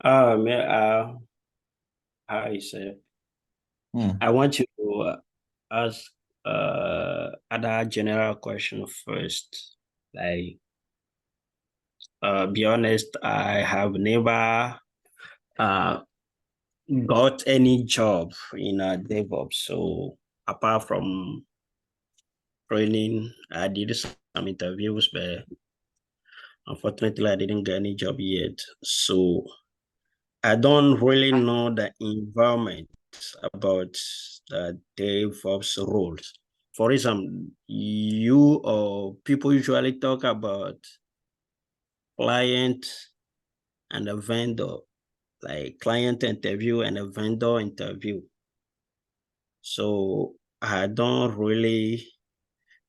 May I say, Hmm. I want you to ask other general question first. Like, be honest, I have never uh got any job in DevOps. So apart from training, I did some interviews, but unfortunately, I didn't get any job yet. So I don't really know the environment about the DevOps roles. For example, you or people usually talk about client and a vendor, like client interview and a vendor interview. So I don't really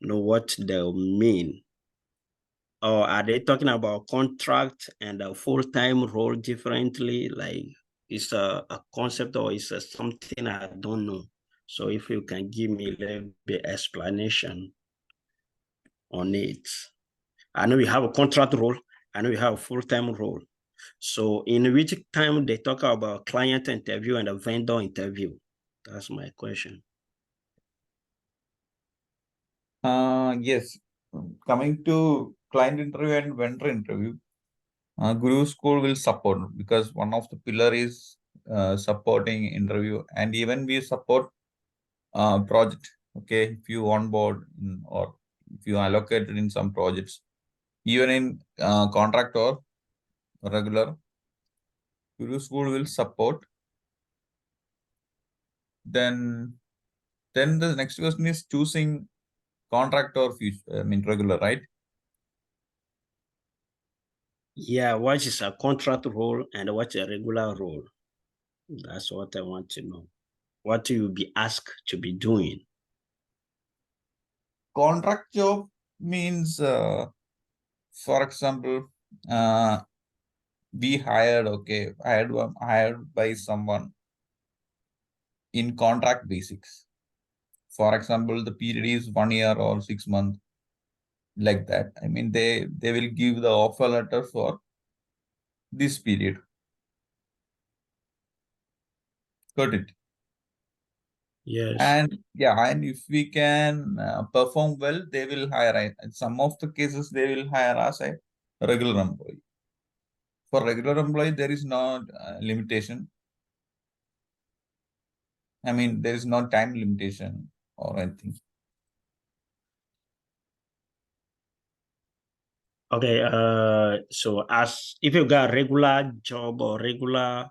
know what they mean. Or are they talking about contract and a full-time role differently? Like it's a concept or it's something I don't know. So if you can give me a little bit explanation on it. I know you have a contract role. I know you have a full-time role. So in which time they talk about client interview and a vendor interview? That's my question. Yes. Coming to client interview and vendor interview, Guru School will support because one of the pillar is supporting interview, and even we support project. Okay, if you onboard or if you allocated in some projects, even in contract or regular, Guru School will support. Then, then the next question is choosing contract or future, I mean regular, right? Yeah, what is a contract role and what's a regular role? That's what I want to know. What you will be asked to be doing. Contract job means, for example, uh, we hired, okay, hired by someone in contract basics. For example, the period is 1 year or 6 months, like that. I mean, they will give the offer letter for this period. Got it? Yes. And yeah, and if we can perform well, they will hire. In some of the cases, they will hire us a regular employee. For regular employee, there is no limitation. I mean, there is no time limitation or anything. Okay. So as if you got a regular job or regular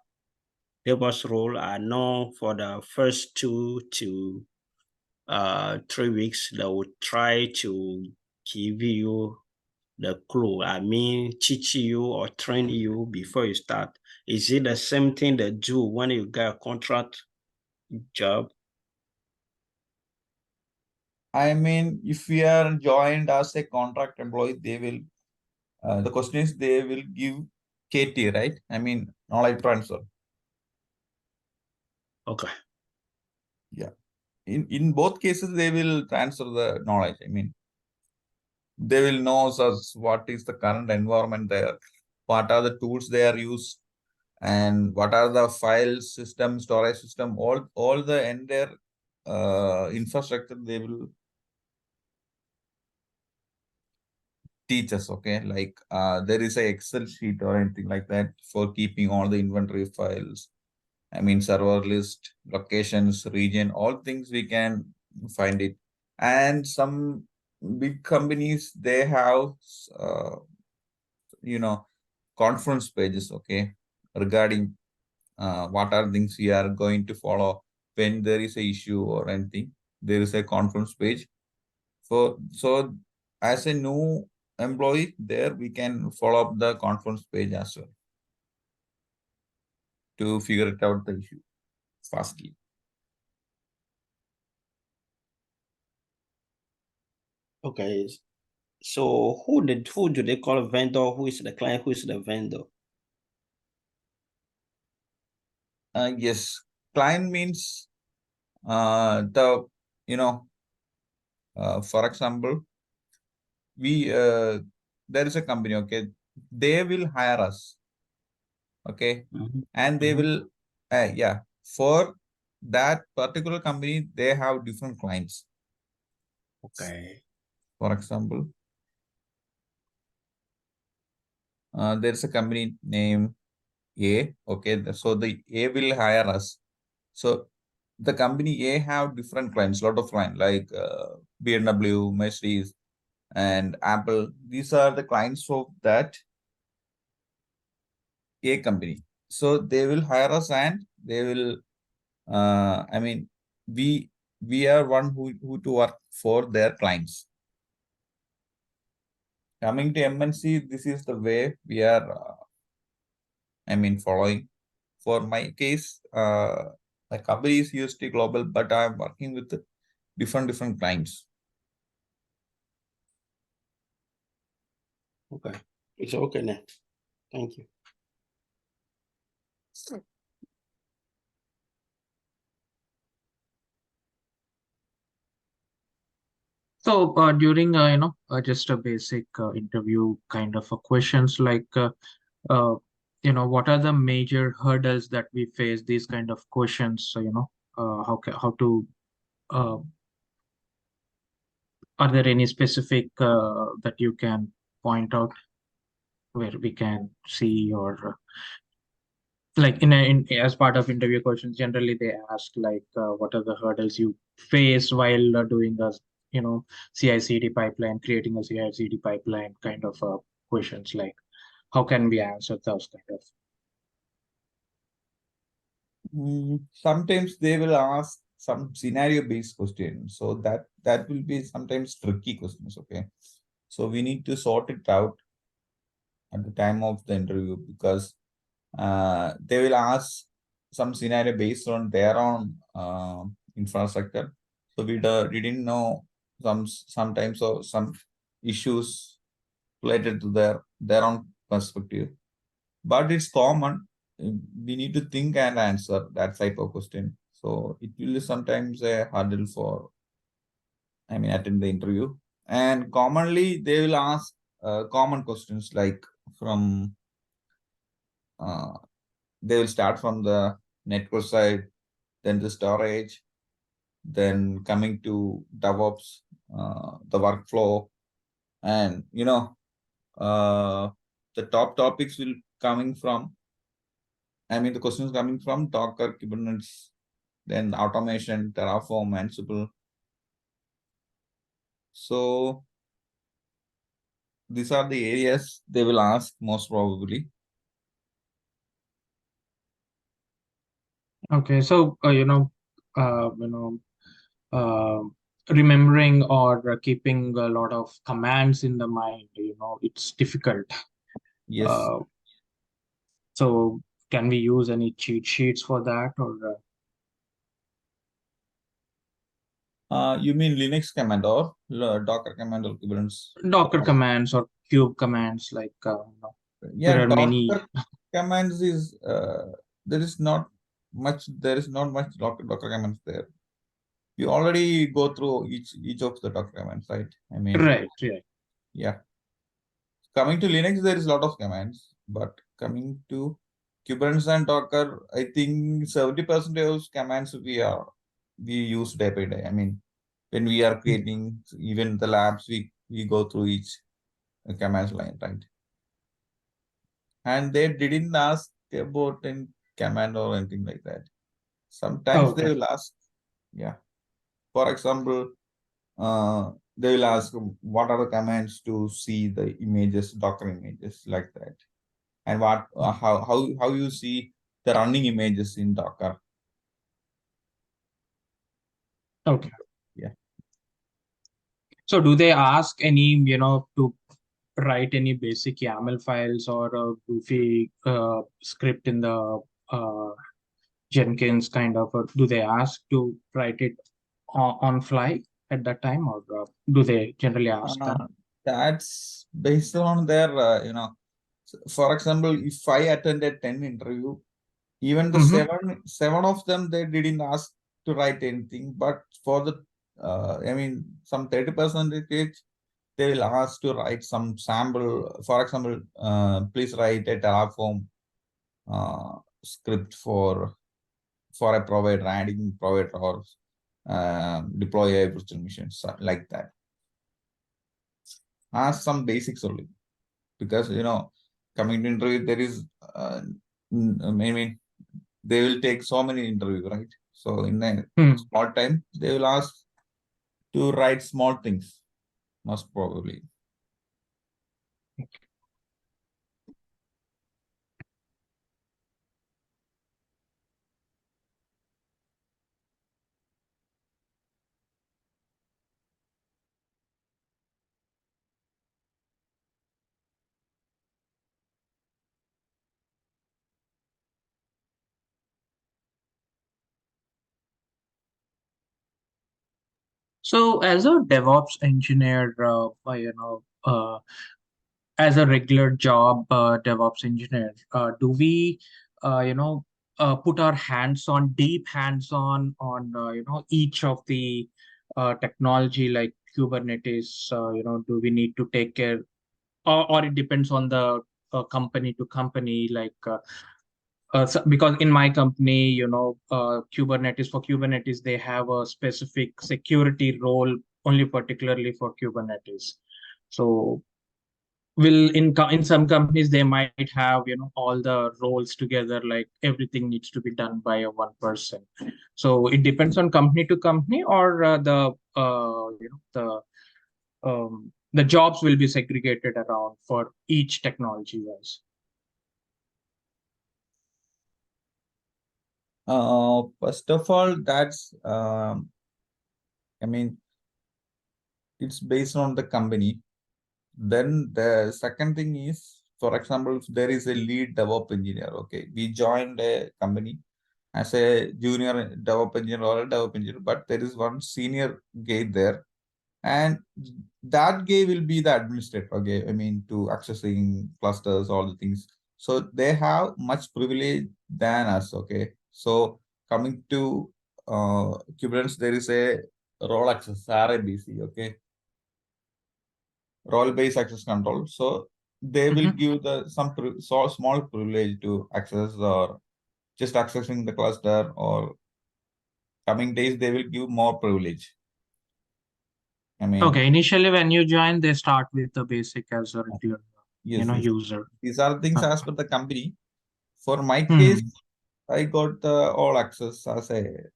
labor's role, I know for the first 2 to 3 weeks, they will try to give you the clue. I mean, teach you or train you before you start. Is it the same thing they do when you get a contract job? I mean, if we are joined as a contract employee, they will, the question is they will give KT, right? I mean, knowledge transfer. Okay. Yeah. In both cases, they will transfer the knowledge. I mean, they will know us what is the current environment there, what are the tools they are used, and what are the file system, storage system, all the entire infrastructure they will teach us. Okay, like there is a Excel sheet or anything like that for keeping all the inventory files. I mean, server list, locations, region, all things we can find it. And some big companies, they have, uh, you know, conference pages, okay, regarding what are things we are going to follow when there is a issue or anything. There is a conference page. So as a new employee there, we can follow up the conference page as well to figure it out the issue fastly. Okay. So who do they call a vendor? Who is the client? Who is the vendor? Yes, client means you know, for example, we there is a company, okay, they will hire us. Okay. Mhm. And they Mhm. will, yeah, for that particular company, they have different clients. Okay. For example, there's a company name A. Okay. So the A will hire us. So the company A have different clients, lot of clients like BMW, Mercedes, and Apple. These are the clients of that A company. So they will hire us and they will, I mean, we we are one who to work for their clients. Coming to MNC, this is the way we are, I mean, following. For my case, my company is UST Global, but I'm working with different clients. Okay. It's okay now. Thank you. So during just a basic interview kind of a questions like uh, what are the major hurdles that we face, these kind of questions, so how to uh, are there any specific that you can point out where we can see, or like as part of interview questions generally they ask like what are the hurdles you face while doing a CI/CD pipeline, creating a CI/CD pipeline kind of questions, like how can we answer those kind of. Sometimes they will ask some scenario-based questions, so that will be sometimes tricky questions. Okay, so we need to sort it out at the time of the interview because they will ask some scenario based on their own infrastructure. So we didn't know sometimes or some issues related to their own perspective. But it's common. We need to think and answer that type of question. So it will be sometimes a hurdle for, I mean, attend the interview. And commonly they will ask common questions like from uh, they will start from the network side, then the storage, then coming to DevOps, the workflow, and the top topics will coming from. I mean, the questions coming from Docker, Kubernetes, then automation, Terraform, Ansible. So these are the areas they will ask most probably. Okay, so uh, uh, remembering or keeping a lot of commands in the mind, it's difficult. Yes. uh, so can we use any cheat sheets for that, or You mean Linux command or Docker command or Kubernetes? Docker commands or Cube commands, like Yeah, there are many. Docker commands is there is not much. There is not much Docker commands there. You already go through each of the Docker commands, right? I mean, Right, right. yeah. Coming to Linux, there is a lot of commands, but coming to Kubernetes and Docker, I think 70% of commands we use day by day. I mean, when we are creating even the labs, we go through each command line, right? And they didn't ask about any command or anything like that. Sometimes they Okay. will ask, yeah. For example, they will ask what are the commands to see the images, Docker images like that, and what how you see the running images in Docker. Okay. Yeah. So do they ask any, to write any basic YAML files or a goofy script in the uh, Jenkins kind of, or do they ask to write it on fly at that time, or do they generally ask that? That's based on their for example, if I attended 10 interview, even the Mm-hmm. seven of them they didn't ask to write anything, but for the I mean some 30% they will ask to write some sample. For example, please write a Terraform script for a provider, adding provider or deploy a virtual machine like that. Ask some basics only, because coming to interview there is I mean they will take so many interviews, right? So in a small time they will ask to write small things, most probably. So as a DevOps engineer, as a regular job, DevOps engineer, do we, put our deep hands on, each of the technology like Kubernetes? Do we need to take care, or it depends on the company to company, because in my company, Kubernetes, they have a specific security role only particularly for Kubernetes. So in some companies they might have all the roles together, like everything needs to be done by a one person. So it depends on company to company, or the jobs will be segregated around for each technology wise. First of all, that's it's based on the company. Then the second thing is, for example, if there is a lead DevOps engineer, okay, we joined a company as a junior DevOps engineer or a DevOps engineer, but there is one senior guy there, and that guy will be the administrator, okay, to accessing clusters, all the things. So they have much privilege than us, okay. So coming to Kubernetes, there is a role access, RABC, okay, role-based access control. So they will give the small privilege to access, or just accessing the cluster, or coming days they will give more privilege. Okay, initially when you join, they start with the basic as a regular, yes. user. These are things as per the company. For my case, I got all access as a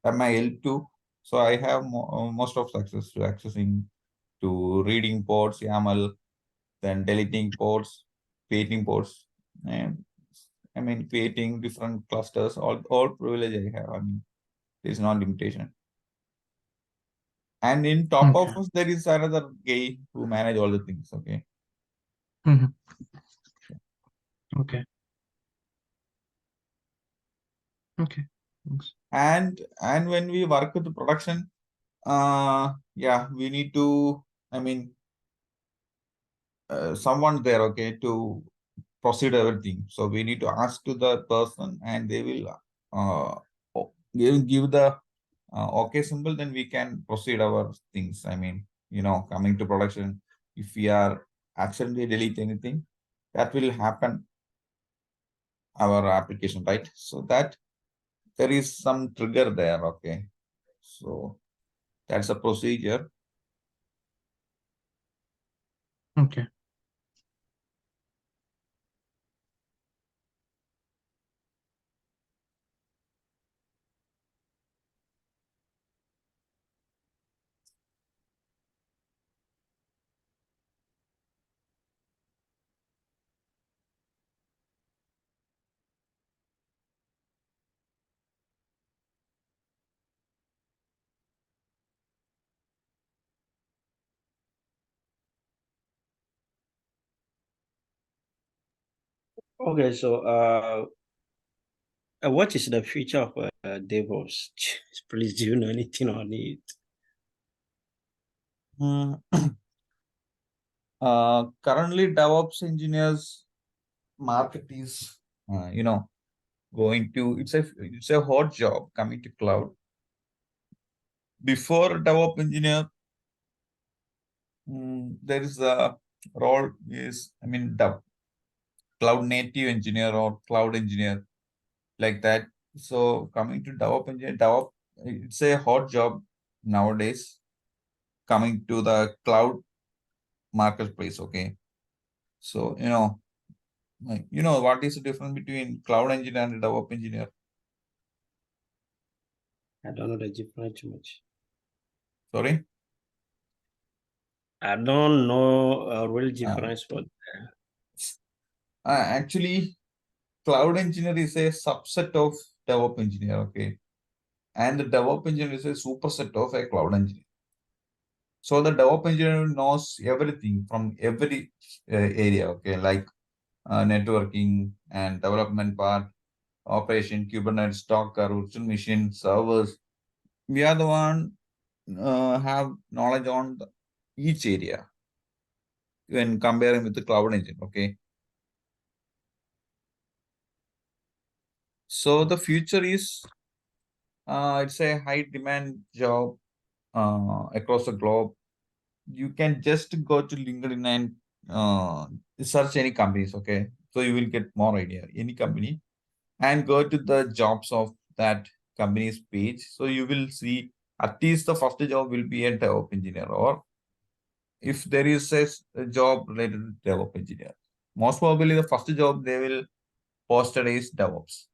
MIL2. So I have most of access to accessing to reading ports, YAML, then deleting ports, creating ports, and creating different clusters, all privilege I have. There is no limitation. And in top of us, there is another guy who manage all the things. Okay. Okay. Okay. Thanks. And when we work with the production, we need to, someone there, okay, to proceed everything. So we need to ask to the person, and they will give the okay symbol, then we can proceed our things. Coming to production, if we are accidentally delete anything, that will happen our application, right? So that there is some trigger there, okay. So that's a procedure. Okay. Okay, so what is the future of DevOps? Please, do you know anything on it? Currently, DevOps engineers market is, going to, it's a hot job coming to cloud. Before DevOps engineer, there is a role is, cloud native engineer or cloud engineer like that. So coming to DevOps engineer, DevOps, it's a hot job nowadays coming to the cloud marketplace. Okay. So, what is the difference between cloud engineer and DevOps engineer? I don't know the difference much. Sorry. I don't know a real difference for Actually, cloud engineer is a subset of DevOps engineer. Okay. And the DevOps engineer is a superset of a cloud engineer. So the DevOps engineer knows everything from every area. Okay. Like networking and development part, operation, Kubernetes, Docker, virtual machine, servers. We are the one have knowledge on each area when comparing with the cloud engine. Okay. So the future is it's a high demand job across the globe. You can just go to LinkedIn and search any companies. Okay. So you will get more idea. Any company and go to the jobs of that company's page. So you will see at least the first job will be a DevOps engineer, or if there is a job related to DevOps engineer, most probably the first job they will post it is DevOps,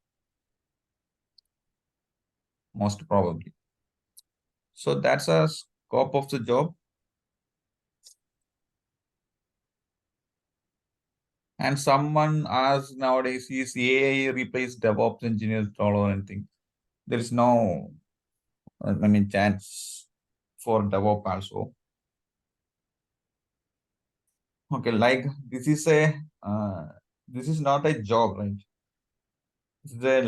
most probably. So that's a scope of the job. And someone asks nowadays, is AI replace DevOps engineers or anything? There is no, chance for DevOps also. Okay, like this is not a job, right? This is a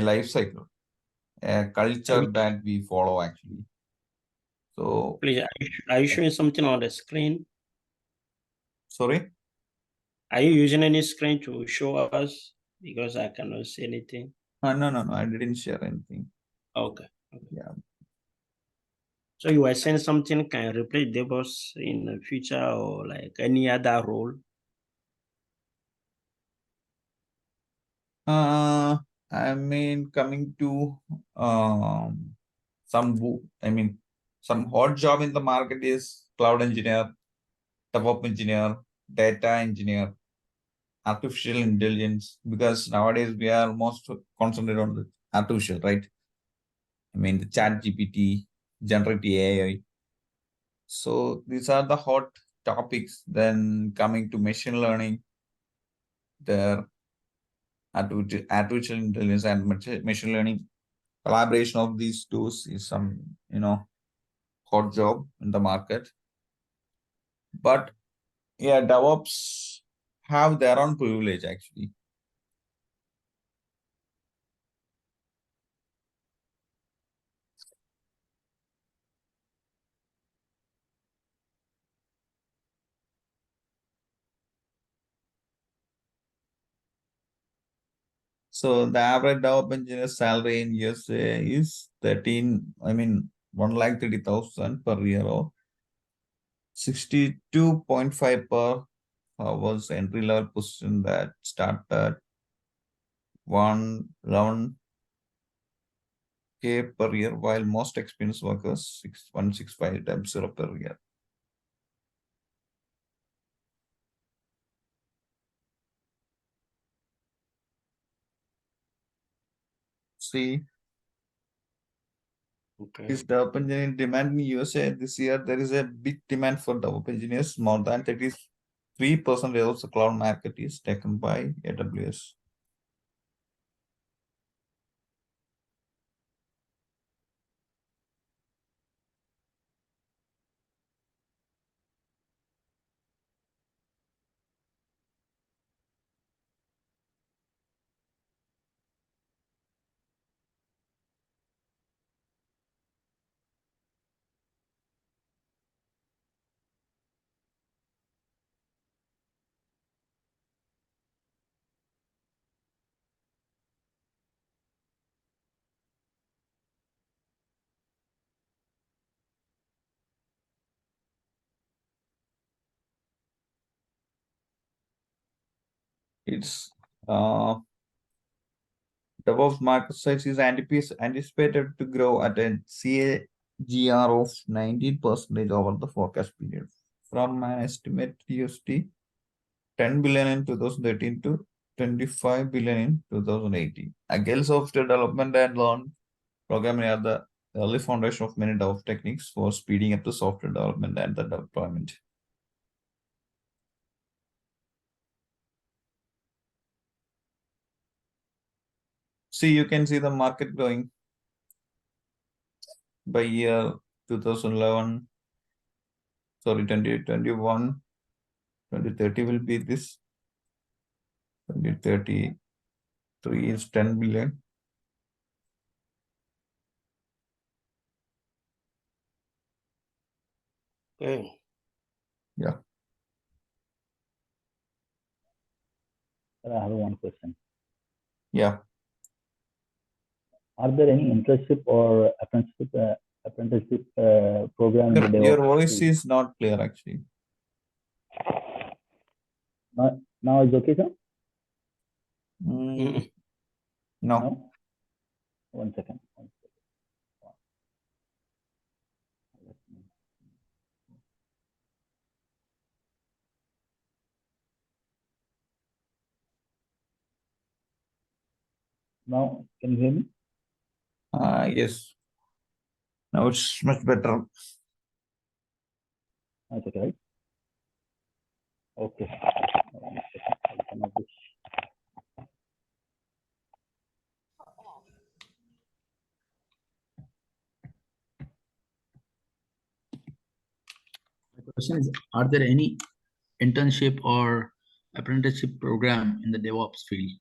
life cycle, a culture which. that we follow actually. So, Please, are you showing something on the screen? sorry? Are you using any screen to show us? Because I cannot see anything. No, I didn't share anything. Okay. Yeah. So you were saying something can replace DevOps in the future or like any other role? Coming to some, some hot job in the market is cloud engineer, DevOps engineer, data engineer, artificial intelligence, because nowadays we are most concentrated on the artificial, right? The chat GPT, generative AI. So these are the hot topics. Then coming to machine learning, the artificial intelligence and machine learning collaboration of these tools is some, hot job in the market. But yeah, DevOps have their own privilege actually. So the average DevOps engineer salary in USA is 1,30,000 per year, or 62.5 per hours entry level position that start at 1,11K per year, while most experienced workers 165 per year. See, Okay. is DevOps engineering demand in USA this year? There is a big demand for DevOps engineers. More than 33% of the cloud market is taken by AWS. It's DevOps market size is anticipated to grow at a CAGR of 19% over the forecast period, from an estimate USD 10 billion in 2013 to 25 billion in 2018. Agile software development and learn programming are the early foundation of many DevOps techniques for speeding up the software development and the deployment. See, you can see the market growing by year 2011, sorry, 2021, 2030 will be this. 2033 is 10 billion. Okay. Yeah. Sir, I have one question. Yeah. Are there any internship or apprenticeship program in the Your DevOps voice field? is not clear actually. Now it's okay, sir? Mm. No. No? One second. Now, can you hear me? Yes. Now it's much better. That's okay, right? Okay. One second. I'll come up with- The question is, are there any internship or apprenticeship program in the DevOps field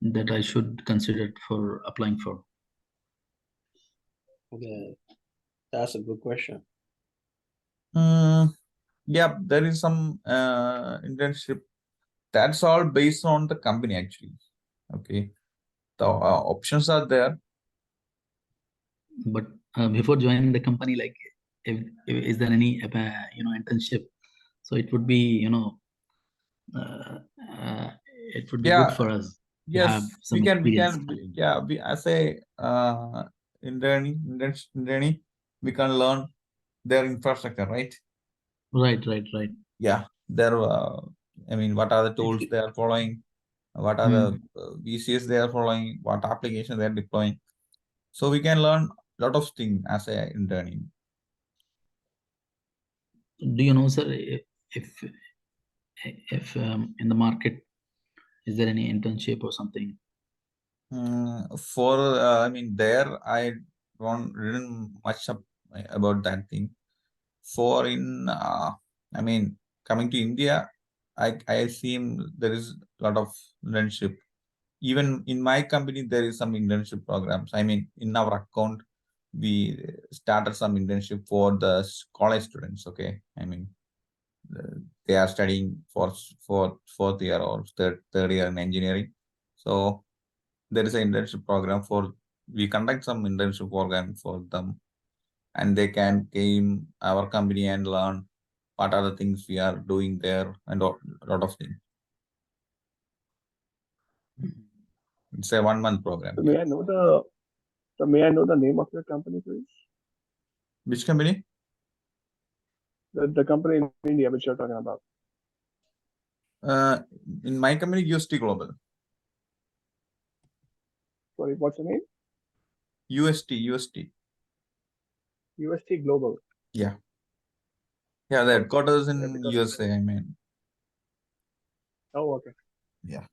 that I should consider for applying for? Okay. That's a good question. Yeah, there is some internship. That's all based on the company actually. Okay. The options are there. But before joining the company, like, is there any internship? So it would be it would be Yeah. good for us to Yes, have some we experience. as a interning, we can learn their infrastructure, right? Right. Yeah, there. I mean, what are the tools they are following? What are the VCS they are following? What application they are deploying? So we can learn a lot of things as a interning. Do you know, sir, if in the market, is there any internship or something? I mean, there I don't read much about that thing. For in, I mean, coming to India, I assume there is a lot of internship. Even in my company, there is some internship programs. I mean, in our account, we started some internship for the college students. Okay, I mean, they are studying for fourth year or third year in engineering. So there is an internship program for, we conduct some internship program for them, and they can came our company and learn what are the things we are doing there and a lot of things. It's a 1 month program. So may I know the name of your company, please? Which company? The company in India which you're talking about. In my company, UST Global. Sorry, what's the name? UST. UST Global. Yeah. Yeah, the headquarters in because- USA, I mean. Oh, okay. Yeah.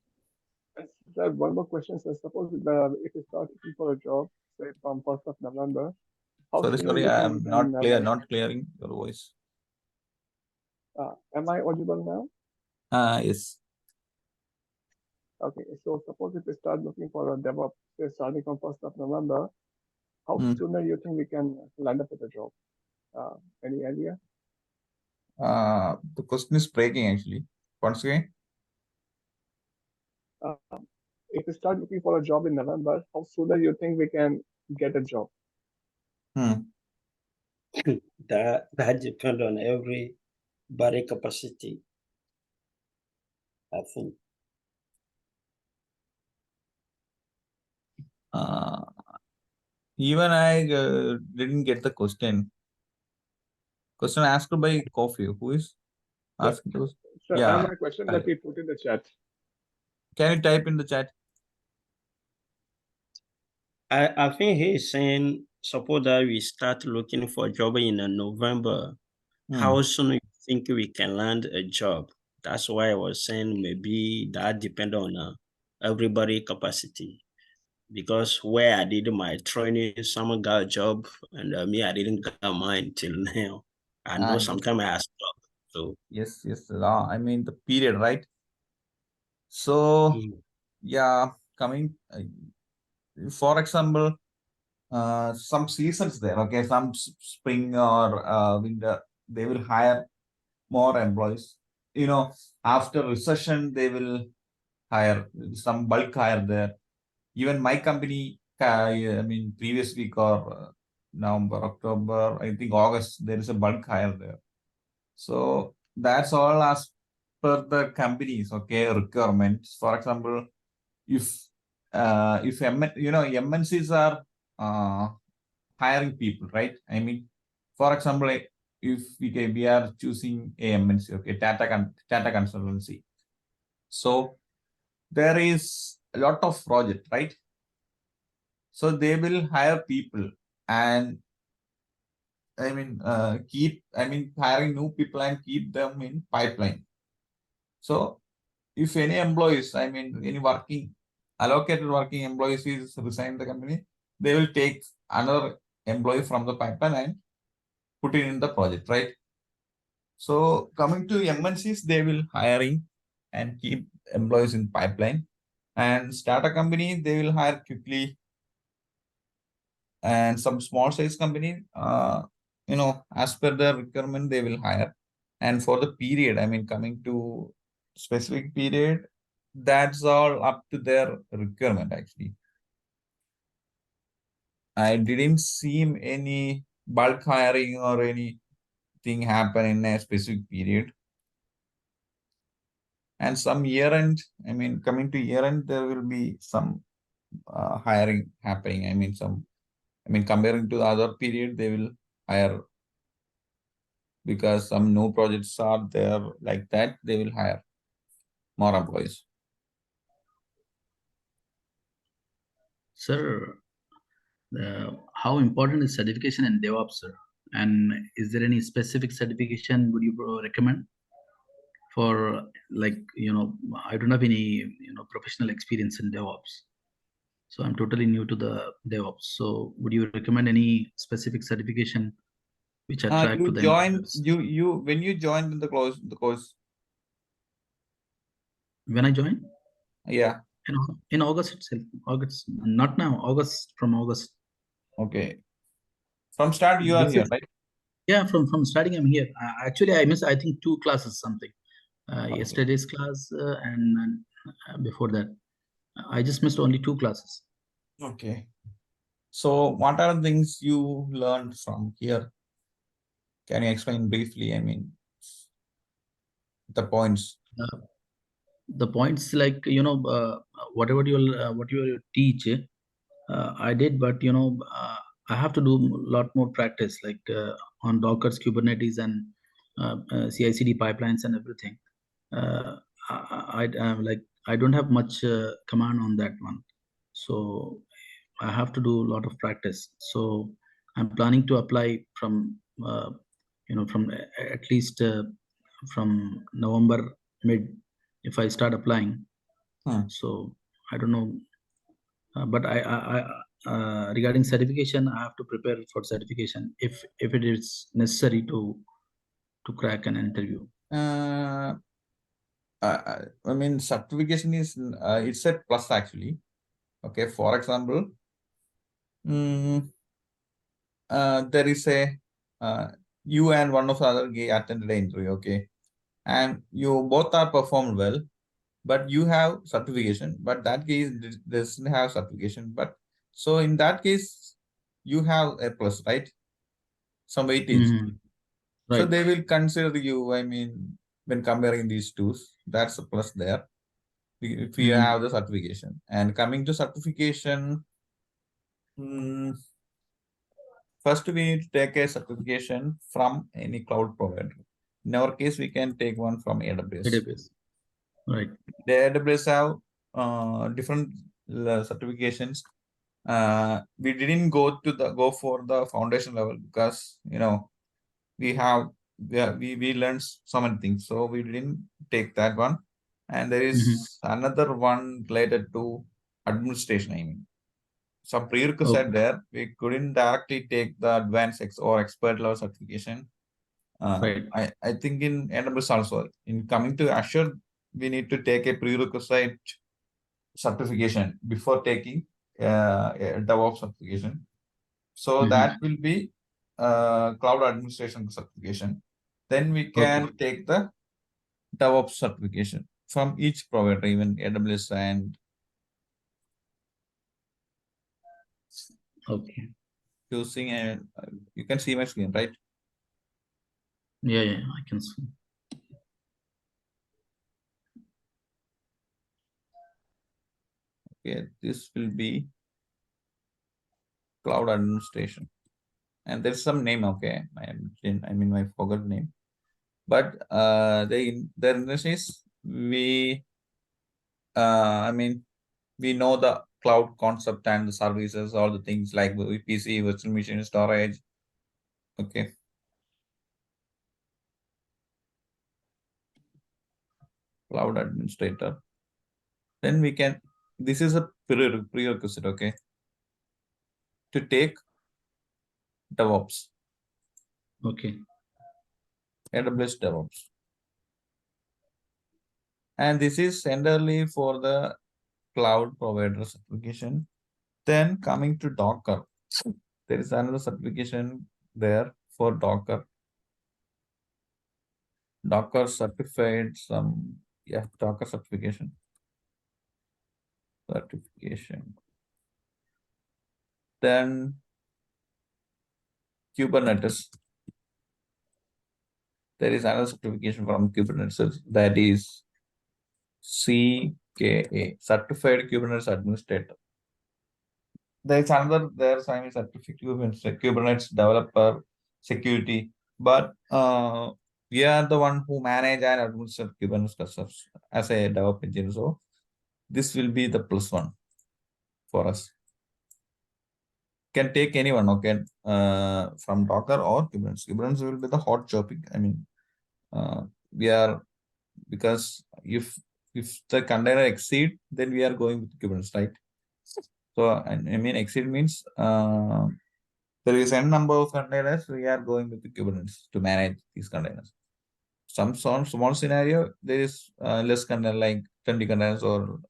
I have one more question. So suppose if you start looking for a job, say from 1st of November, how soon Sorry, you I think am you not can, clear, not clearing your voice. Am I audible now? Yes. Okay, so suppose if we start looking for a DevOps, say starting from 1st of November, how sooner you think we can land up with a job? Any idea? The question is breaking actually. Once again. If we start looking for a job in November, how sooner you think we can get a job? That depends on everybody capacity, I think. Even I didn't get the question. Question asked by Coffee. Who is asking those? So I Yeah. have a question that he put in the chat. Can you type in the chat? I think he's saying, suppose that we start looking for a job in November, how soon you think we can land a job? That's why I was saying maybe that depends on everybody capacity. Because where I did my training, someone got a job, and me, I didn't get mine till now. I know sometimes I stopped. So Yes. I mean the period, right? So yeah, coming. For example, some seasons there. Okay, some spring or winter, they will hire more employees. After recession, they will hire some bulk hire there. Even my company, I mean, previous week or November, October, I think August, there is a bulk hire there. So that's all as per the companies, okay, requirements. For example, if MNCs are hiring people, right? I mean, for example, if we are choosing a MNC, okay, Tata Consultancy. So there is a lot of project, right? So they will hire people and hiring new people and keep them in pipeline. So if any employees, any allocated working employees is resign the company, they will take another employee from the pipeline and put it in the project, right? So coming to MNCs, they will hiring and keep employees in pipeline. And start a company, they will hire quickly. And some small size company, as per the requirement, they will hire. And for the period, coming to specific period, that's all up to their requirement actually. I didn't see any bulk hiring or anything happen in a specific period. And some year end, coming to year end, there will be some hiring happening. Comparing to the other period, they will hire because some new projects are there like that, they will hire more employees. Sir, how important is certification in DevOps, sir? And is there any specific certification would you recommend for, like, I don't have any, professional experience in DevOps. So I'm totally new to the DevOps. So would you recommend any specific certification which attract to the employers? When you joined the course? When I joined? Yeah. In August itself. August, not now. From August. Okay. From start you are here, right? Yeah, from starting I'm here. Actually, I missed, I think, 2 classes something. Okay. Yesterday's class and before that. I just missed only 2 classes. Okay. So what are the things you learned from here? Can you explain briefly? The points. The points, like, whatever you teach, I did, but I have to do a lot more practice, like on Docker's, Kubernetes, and CI/CD pipelines and everything. I don't have much command on that one, so I have to do a lot of practice. So I'm planning to apply from from at least from November mid, if I start applying. So I don't know, but I regarding certification, I have to prepare for certification if it is necessary to crack an interview. Certification is it's a plus actually. Okay, for example, there is a you and one of the other guy attended the interview, okay, and you both are performed well, but you have certification, but that case doesn't have certification. But so in that case, you have a plus, right? Some weightage. Right. So they will consider you, when comparing these two, that's a plus there. If you have the certification. And coming to certification, First, we need to take a certification from any cloud provider. In our case, we can take one from AWS. AWS. Right. The AWS have different certifications. We didn't go for the foundation level because we learned so many things, so we didn't take that one. And there is another one related to administration. I mean, some prerequisite there. We couldn't directly take the advanced or expert level certification. Right. I think in AWS also, in coming to Azure, we need to take a prerequisite certification before taking a DevOps certification. So that will be cloud administration certification. Then we can take the DevOps certification from each provider, even AWS and Okay. using a, you can see my screen, right? Yeah, I can see. Okay, this will be cloud administration. And there's some name, okay. I mean, I forgot the name. But the intention is we know the cloud concept and the services, all the things like VPC, virtual machine storage. Okay. Cloud administrator. Then we can, this is a prerequisite, okay, to take DevOps. Okay. AWS DevOps. And this is entirely for the cloud provider certification. Then coming to Docker, there is another certification there for Docker. Docker certified Docker certification. Then Kubernetes. There is another certification from Kubernetes, that is CKA, Certified Kubernetes Administrator. There's another, there's certificate Kubernetes Developer Security, but we are the one who manage and administer Kubernetes clusters as a DevOps engineer. So this will be the +1 for us. Can take anyone, okay, from Docker or Kubernetes. Kubernetes will be the hot topic. I mean, we are, because if the container exceed, then we are going with Kubernetes, right? So I mean, exceed means there is n number of containers, we are going with the Kubernetes to manage these containers. Some small scenario, there is less container, like 20 containers or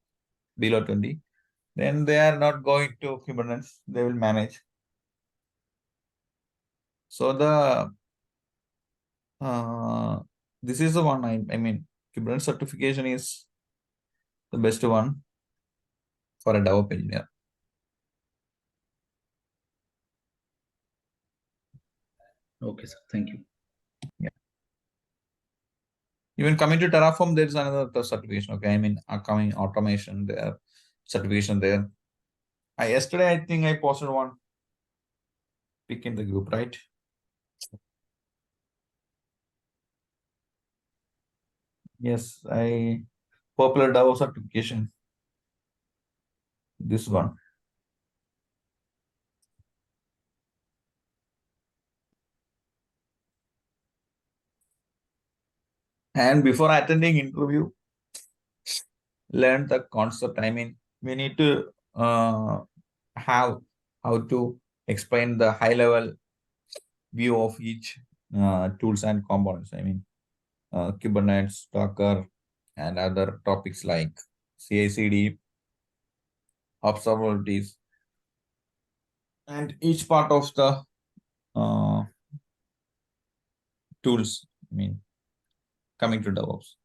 below 20. Then they are not going to Kubernetes, they will manage. So this is the one, I mean, Kubernetes certification is the best one for a DevOps engineer. Okay, sir. Thank you. Yeah. Even coming to Terraform, there is another certification. Okay, I mean, coming automation there, certification there. Yesterday, I think I posted one pick in the group, right? Yes, popular DAO certification. This one. And before attending interview, learn the concept. I mean, we need to have how to explain the high level view of each tools and components. I mean, Kubernetes, Docker, and other topics like CI/CD, observabilities, and each part of the tools. I mean, coming to DevOps.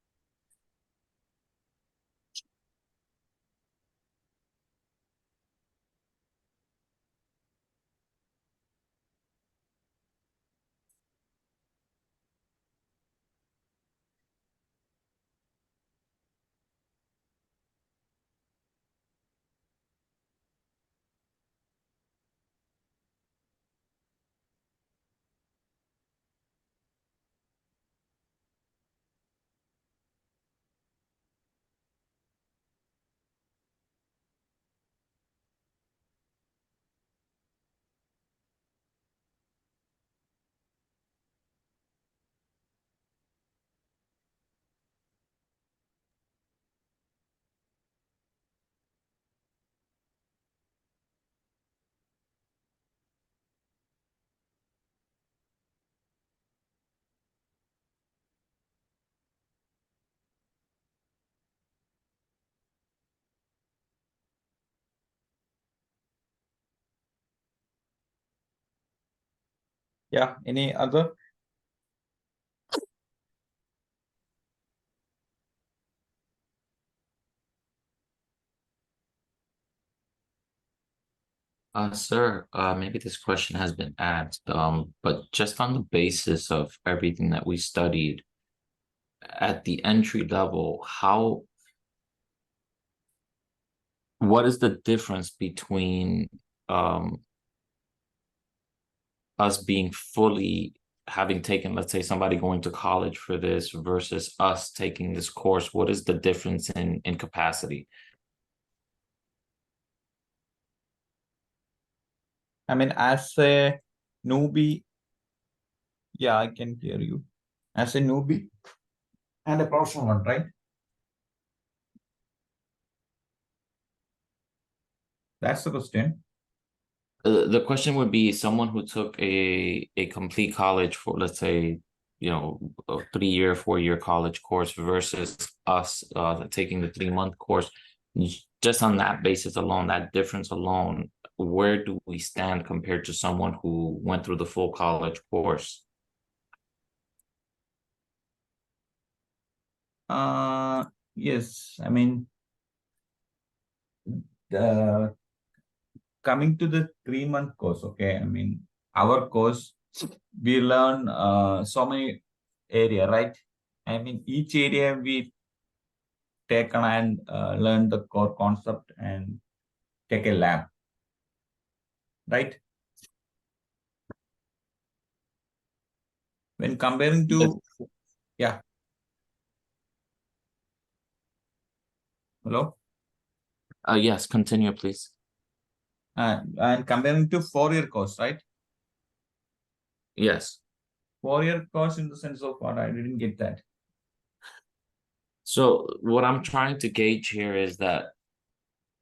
Yeah, any other? Sir, maybe this question has been asked, but just on the basis of everything that we studied at the entry level, what is the difference between us being fully having taken, let's say somebody going to college for this versus us taking this course? What is the difference in capacity? I mean, as a newbie, yeah, I can hear you. As a newbie and a professional one, right? That's the question. The question would be someone who took a complete college for, let's say, you know, a 3-year, 4-year college course versus us taking the 3-month course. Just on that basis alone, that difference alone, where do we stand compared to someone who went through the full college course? Yes, I mean, the coming to the 3-month course, okay, I mean, our course, we learn so many area, right? I mean, each area we take and learn the core concept and take a lab, right? When comparing to, yeah. Hello? Yes, continue, please. And comparing to 4-year course, right? Yes. 4-year course in the sense of what? I didn't get that. So what I'm trying to gauge here is that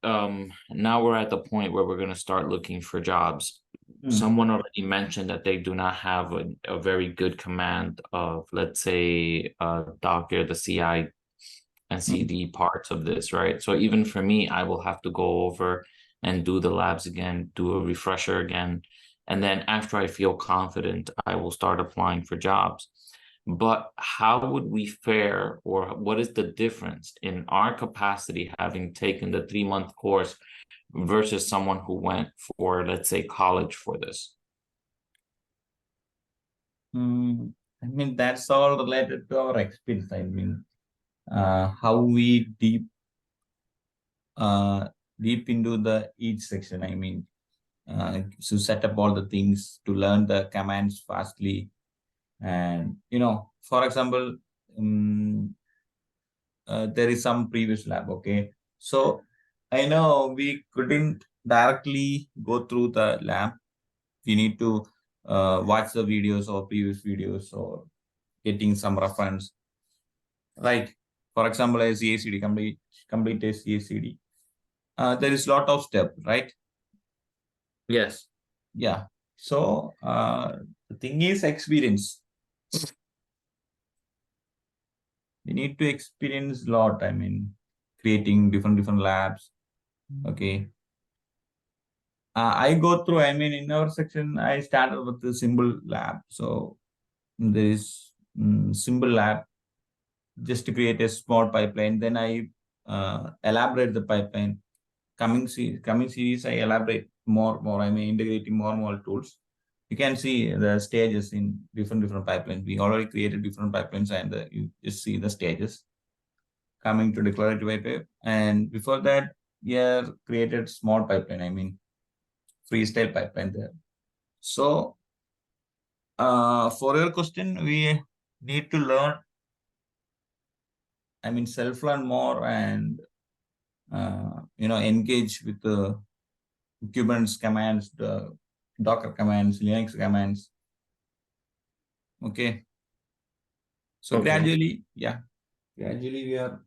now we're at the point where we're going to start looking for jobs. Someone already mentioned that they do not have a very good command of, let's say, Docker, the CI and CD parts of this, right? So even for me, I will have to go over and do the labs again, do a refresher again. And then after I feel confident, I will start applying for jobs. But how would we fare, or what is the difference in our capacity having taken the 3-month course versus someone who went for, let's say, college for this? I mean, that's all related to our experience. I mean, how we deep into the each section. I mean, to set up all the things, to learn the commands fastly. And, you know, for example, there is some previous lab, okay? So I know we couldn't directly go through the lab. We need to watch the videos or previous videos or getting some reference, right? For example, as CACD, complete a CACD. There is a lot of step, right? Yes. Yeah. So the thing is experience. We need to experience a lot. I mean, creating different labs. Okay. I go through, I mean, in our section, I started with the symbol lab. So there is symbol lab just to create a small pipeline. Then I elaborate the pipeline. Coming series, I elaborate more. I mean, integrating more tools. You can see the stages in different pipelines. We already created different pipelines, and you just see the stages coming to declarative pipeline. And before that, we have created small pipeline. I mean, freestyle pipeline there. So, for your question, we need to learn. I mean, self-learn more and you know, engage with the Kubernetes commands, the Docker commands, Linux commands. Okay. So Okay. gradually we are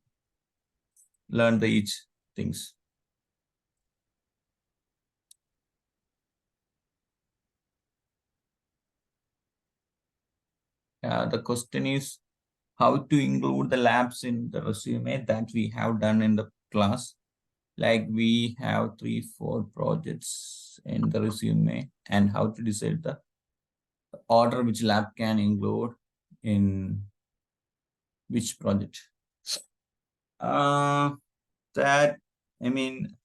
learn the each things. The question is how to include the labs in the resume that we have done in the class. Like we have 3-4 projects in the resume, and how to decide the order which lab can include in which project. That, I mean,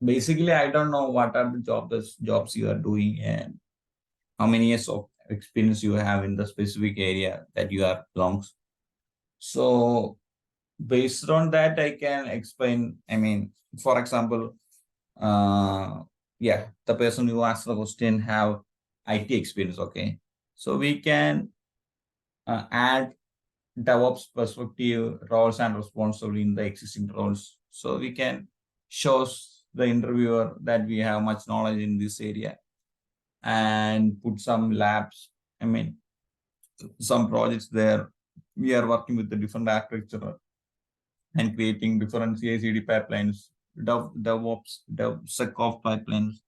basically, I don't know what are the jobs you are doing and how many years of experience you have in the specific area that you are belongs. So based on that, I can explain. I mean, for example, yeah, the person who asked the question have IT experience. Okay, so we can add DevOps perspective, roles and responsibility in the existing roles. So we can show the interviewer that we have much knowledge in this area and put some labs. I mean, some projects there. We are working with the different architecture and creating different CI/CD pipelines, DevOps, DevSecOps pipelines,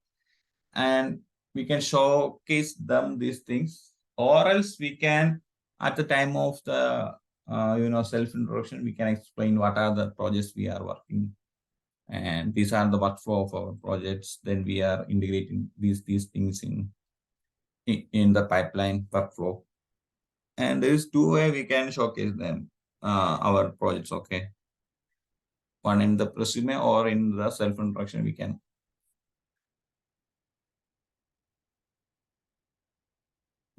and we can showcase them these things, or else we can, at the time of the self-introduction, we can explain what are the projects we are working, and these are the workflow of our projects. Then we are integrating these things in the pipeline workflow, and there is two ways we can showcase them our projects. Okay, one in the resume or in the self-introduction we can.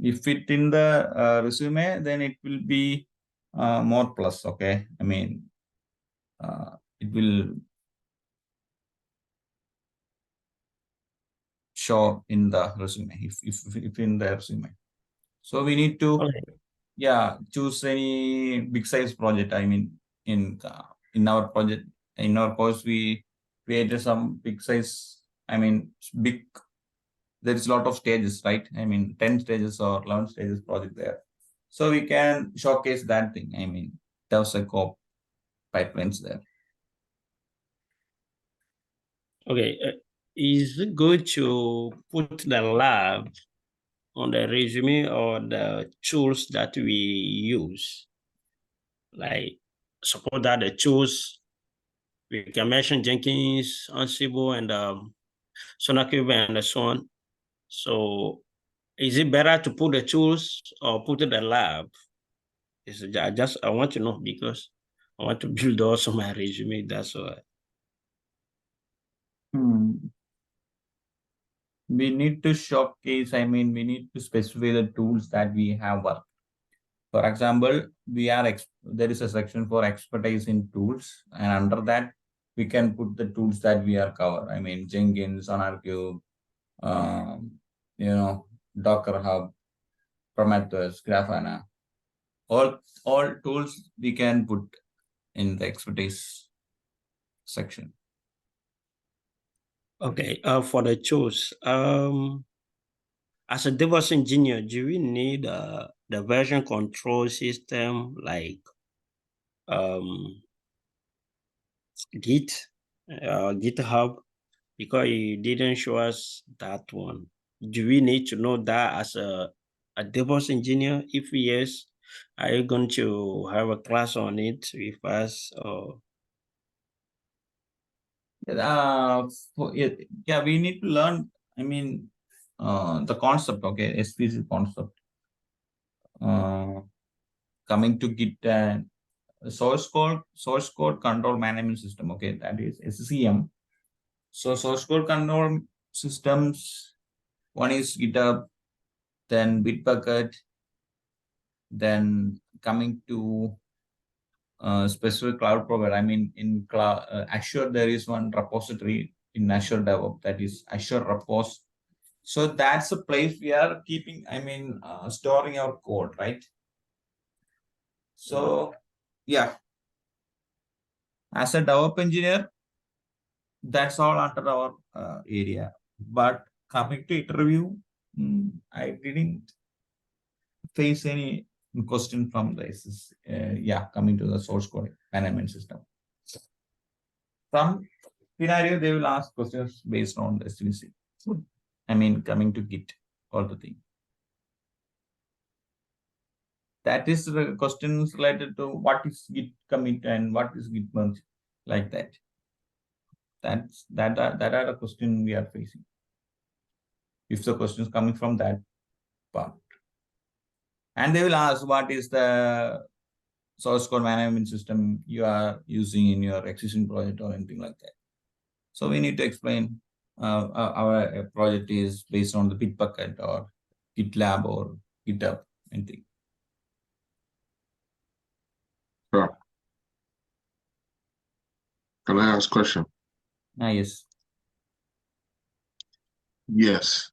If it in the resume, then it will be more plus. Okay, I mean, it will show in the resume if in the resume. So we need to choose any big size project. I mean, in our project, in our course, we created some big size. I mean, big. There is a lot of stages, right? I mean, 10 stages or 11 stages project there. So we can showcase that thing. I mean, DevSecOps pipelines there. Okay, is it good to put the lab on the resume or the tools that we use? Like, suppose that the tools, we can mention Jenkins, Ansible, and SonarQube and so on. So is it better to put the tools or put the lab? I want to know because I want to build also my resume. That's why. We need to showcase, I mean, we need to specify the tools that we have worked. For example, there is a section for expertise in tools, and under that, we can put the tools that we are covered. I mean, Jenkins, SonarQube, Docker Hub, Prometheus, Grafana. All tools we can put in the expertise section. Okay, for the tools, as a DevOps engineer, do we need the version control system like GitHub? Because you didn't show us that one. Do we need to know that as a DevOps engineer? If yes, are you going to have a class on it with us? Or we need to learn. I mean, the concept. Okay, SPC concept. Coming to Git source code control management system. Okay, that is SCM. So source code control systems. One is GitHub, then Bitbucket, then coming to specific cloud provider. I mean, in cloud, Azure, there is one repository in Azure DevOps, that is Azure Repos. So that's a place we are keeping, I mean, storing our code, right? So, yeah. As a DevOps engineer, that's all under our area. But coming to interview, I didn't face any question from this. Coming to the source code management system. Some scenario, they will ask questions based on the SVC. I mean, coming to Git, all the thing. That is the questions related to what is Git commit and what is Git merge, like that. That are the question we are facing. If the question is coming from that, part. And they will ask what is the source code management system you are using in your existing project or anything like that. So we need to explain our project is based on the Bitbucket or GitLab or GitHub, anything. Sure. Can I ask a question? Yes. Yes.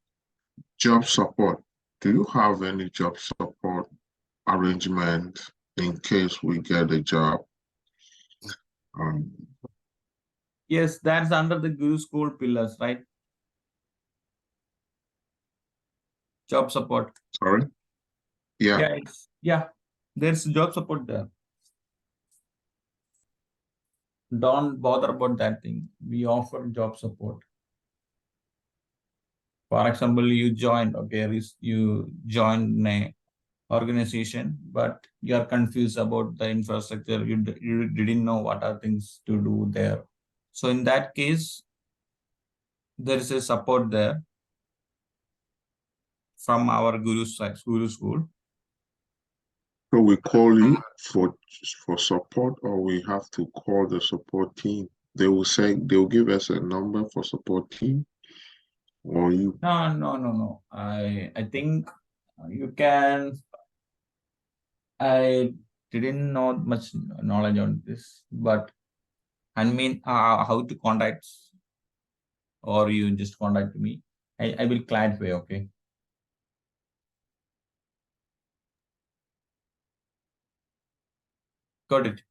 Job support. Do you have any job support arrangement in case we get a job? Yes, that's under the Guru School pillars, right? Job support. Sorry? Yeah. Yeah, there's job support there. Don't bother about that thing. We offer job support. For example, you joined, you joined an organization, but you are confused about the infrastructure. You didn't know what are things to do there. So in that case, there is a support there from our Guru School. So we call you for support, or we have to call the support team? They will give us a number for support team, or you? No. I think you can. I didn't know much knowledge on this, but I mean, how to contact, or you just contact me. I will clarify. Okay. Got it.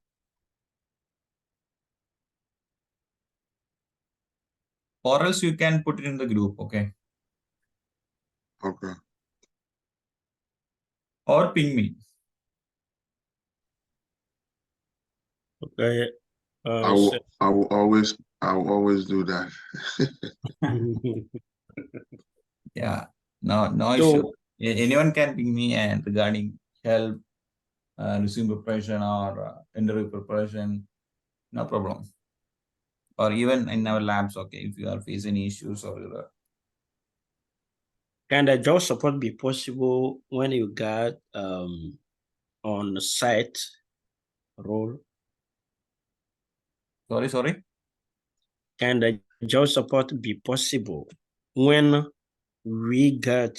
Or else you can put it in the group, okay? Okay. Or ping me. Okay. I will always do that. Yeah. No issue. Anyone can ping me and regarding help, resume preparation or interview preparation, no problem. Or even in our labs, okay, if you are facing issues or Can the job support be possible when you got on site role? Sorry. Can the job support be possible when we get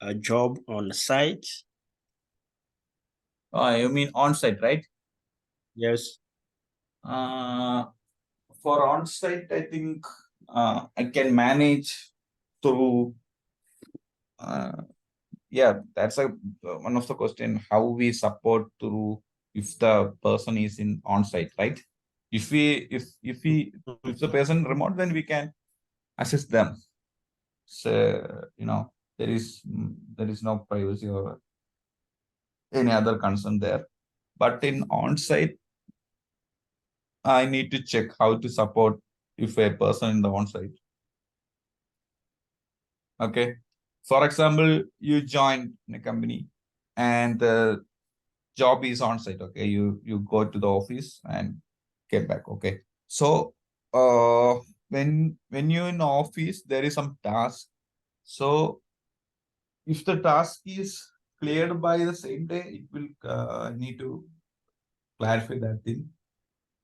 a job on site? Oh, you mean on-site, right? Yes. For on-site, I think I can manage through. Yeah, that's one of the question. How we support through if the person is in on-site, right? If the person remote, then we can assist them. So there is no privacy or any other concern there. But in on-site, I need to check how to support if a person in the on-site. Okay. For example, you join a company and the job is on-site. Okay. You go to the office and get back. Okay. So when you're in the office, there is some task. So if the task is cleared by the same day, it will need to clarify that thing.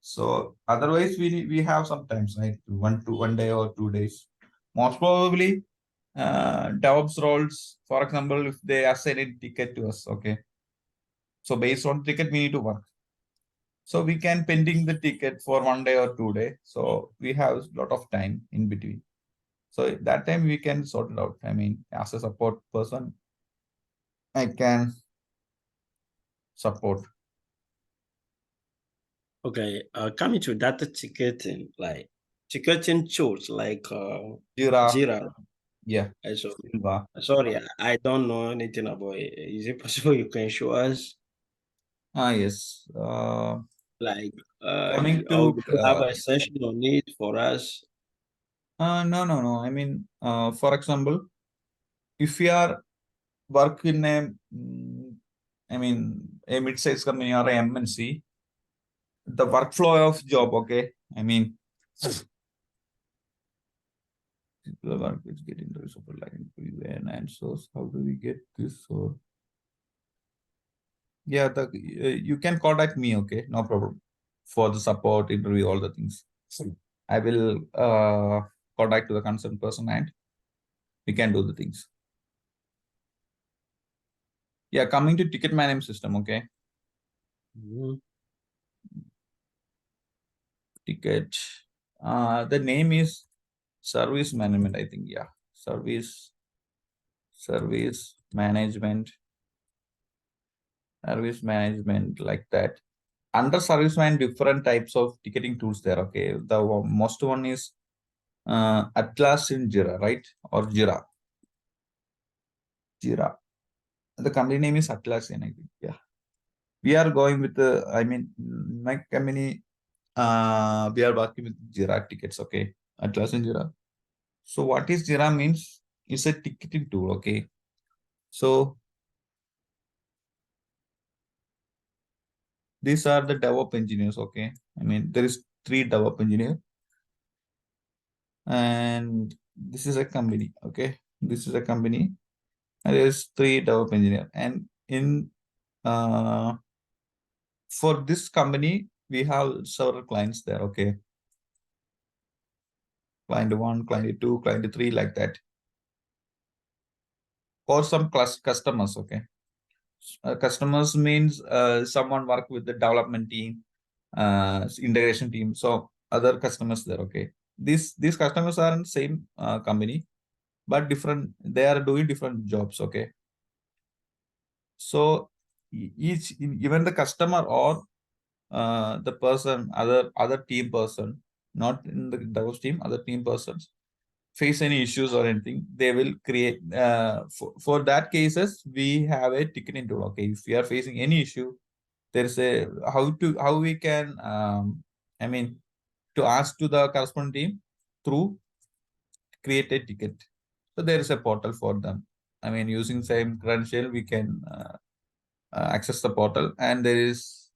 So otherwise, we have sometimes like 1 day or 2 days. Most probably, DevOps roles, for example, if they assign a ticket to us, okay. So based on ticket, we need to work. So we can pending the ticket for 1 day or 2 days. So we have a lot of time in between. So at that time we can sort it out. I mean, as a support person, I can support. Okay, coming to that ticketing, like ticketing tools like Jira. Yeah. Sorry, I don't know anything about it. Is it possible you can show us? Yes. Like coming or to you have a session on it for us? No. I mean, for example, if you are work in a mid-sized company or a MNC, the workflow of job, okay. I mean, The work is getting the super line and source. How do we get this? Or yeah, you can contact me. Okay, no problem. For the support interview, all the things. I will contact to the concerned person and we can do the things. Yeah, coming to ticket management system. Okay. Ticket. The name is service management. I think. Yeah, service management. Service management like that. Under service management, different types of ticketing tools there. Okay, the most one is Atlas in Jira, right? Or Jira. The company name is Atlassian, I think. Yeah, we are going with the. I mean, my company. We are working with Jira tickets. Okay, Atlassian Jira. So what is Jira means? It's a ticketing tool. Okay, so these are the DevOps engineers. Okay, I mean there is 3 DevOps engineers. And this is a company. Okay, this is a company and there's 3 DevOps engineer. And in for this company we have several clients there. Okay, client 1, client 2, client 3, like that, or some customers. Okay, customers means someone work with the development team, integration team, so other customers there. Okay, these customers are in same company but different, they are doing different jobs. Okay, so even the customer or the person, other team person, not in the DevOps team, other team persons face any issues or anything, they will create for that cases we have a ticketing tool. Okay, if we are facing any issue, there's a how we can I mean to ask to the corresponding team through create a ticket. So there is a portal for them. I mean, using same credential, we can access the portal, and there is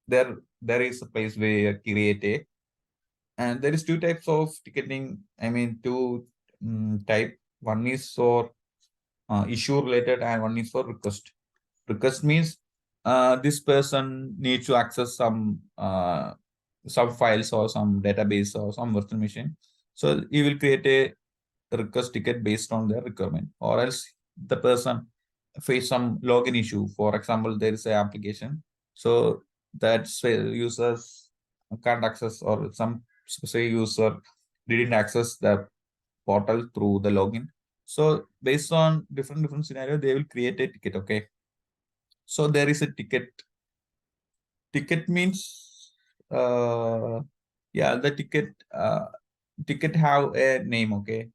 there is a place where create a, and there is 2 types of ticketing. I mean, 2 type. One is for issue related, and one is for request. Request means this person needs to access some files or some database or some virtual machine. So he will create a request ticket based on their requirement, or else the person face some login issue. For example, there is an application, so that's where users can't access, or some specific user didn't access the portal through the login. So based on different scenario, they will create a ticket. Okay, so there is a ticket. Ticket means yeah, the ticket have a name. Okay,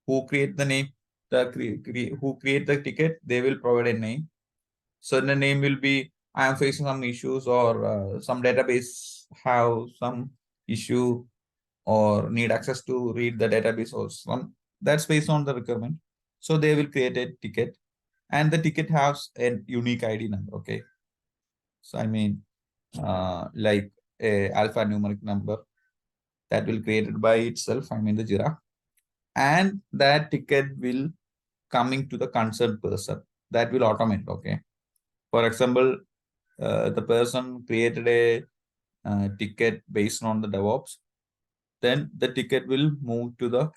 who create the name, who create the ticket, they will provide a name. So the name will be, I am facing some issues, or some database have some issue, or need access to read the database, or some, that's based on the requirement. So they will create a ticket, and the ticket has a unique ID number. Okay, so I mean like a alphanumeric number that will created by itself, I mean the Jira, and that ticket will coming to the concerned person, that will automate. Okay, for example, the person created a ticket based on the DevOps, then the ticket will move to the,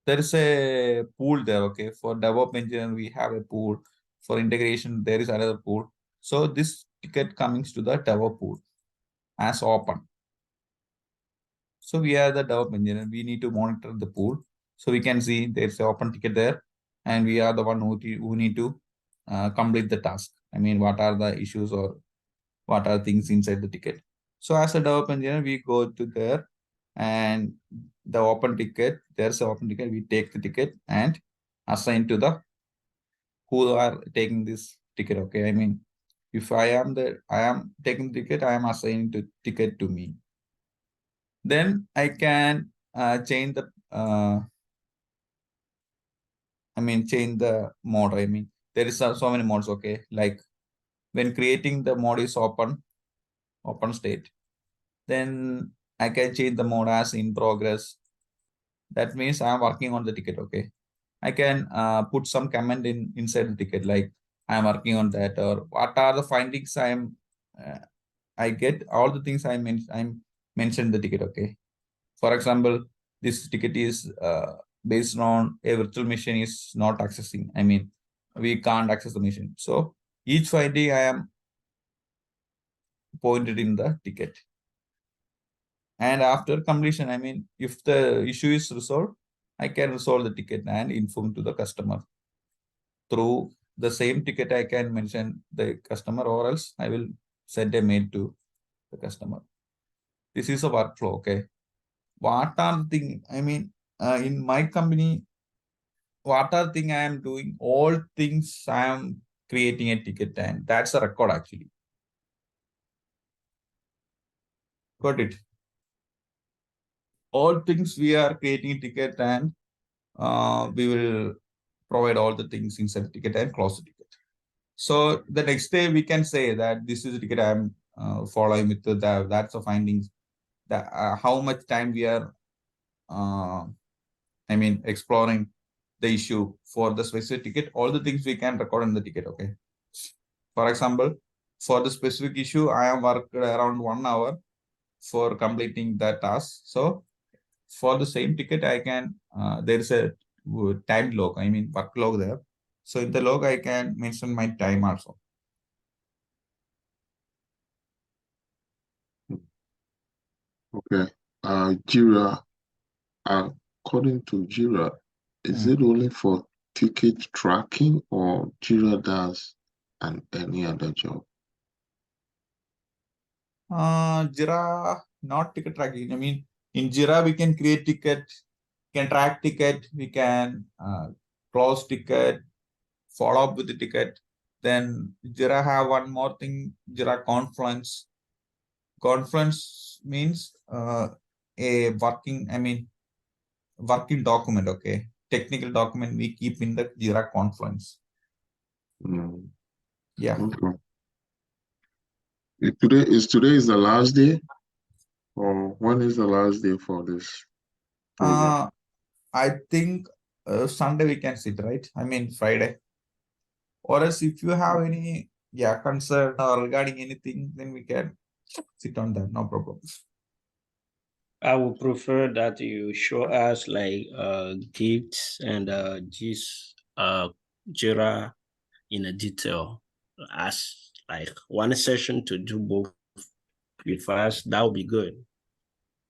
there is a pool there. Okay, for DevOps engineer we have a pool, for integration there is another pool. So this ticket comes to the DevOps pool as open. So we are the DevOps engineer, we need to monitor the pool, so we can see there's an open ticket there, and we are the one who need to complete the task. I mean, what are the issues or what are things inside the ticket. So as a DevOps engineer, we go to there, and the open ticket, there's an open ticket, we take the ticket and assign to the who are taking this ticket. Okay, I mean, if I am taking the ticket, I am assigning the ticket to me. Then I can change the change the mode. I mean, there is so many modes. Okay, like when creating the mode is open state, then I can change the mode as in progress, That means I'm working on the ticket. Okay. I can put some comment inside the ticket, like I'm working on that, or what are the findings I get, all the things I'm mentioned in the ticket. Okay. For example, this ticket is based on a virtual machine is not accessing. I mean, we can't access the machine. So each finding I am pointed in the ticket. And after completion, I mean, if the issue is resolved, I can resolve the ticket and inform to the customer. Through the same ticket, I can mention the customer, or else I will send a mail to the customer. This is a workflow. Okay. What are the thing? I mean, in my company, what are thing I am doing? All things I am creating a ticket, and that's a record actually. Got it? All things we are creating a ticket, and we will provide all the things inside the ticket and close the ticket. So the next day we can say that this is the ticket I'm following with that's the findings, that how much time we are I mean exploring the issue for the specific ticket. All the things we can record in the ticket. Okay. For example, for the specific issue, I am worked around 1 hour for completing that task. So for the same ticket, I can there is a time log, I mean work log there. So in the log, I can mention my time also. Okay. Jira, according to Jira, is it only for ticket tracking, or Jira does any other job? Jira, not ticket tracking. I mean, in Jira, we can create ticket, can track ticket, we can close ticket, follow up with the ticket. Then Jira have one more thing, Jira Confluence. Confluence means a working, I mean, working document. Okay. Technical document we keep in the Jira Confluence. Yeah. Okay. Today is the last day, or when is the last day for this program? I think Sunday we can sit, right? I mean Friday. Or else if you have any concern or regarding anything, then we can sit on that, no problem. I would prefer that you show us like gifts and this Jira in a detail, as like one session to do both with us. That would be good.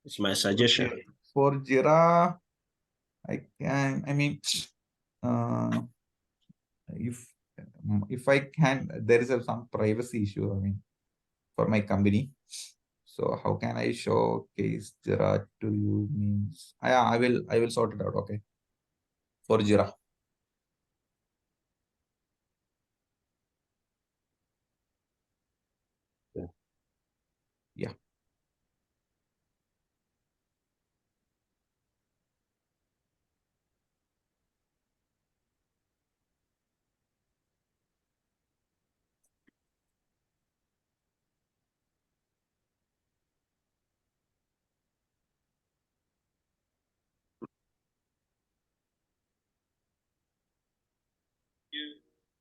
It's my suggestion. Okay. For Jira, I mean, if I can, there is some privacy issue, I mean, for my company. So how can I showcase Jira to you? Means I will sort it out. Okay. For Jira. Yeah.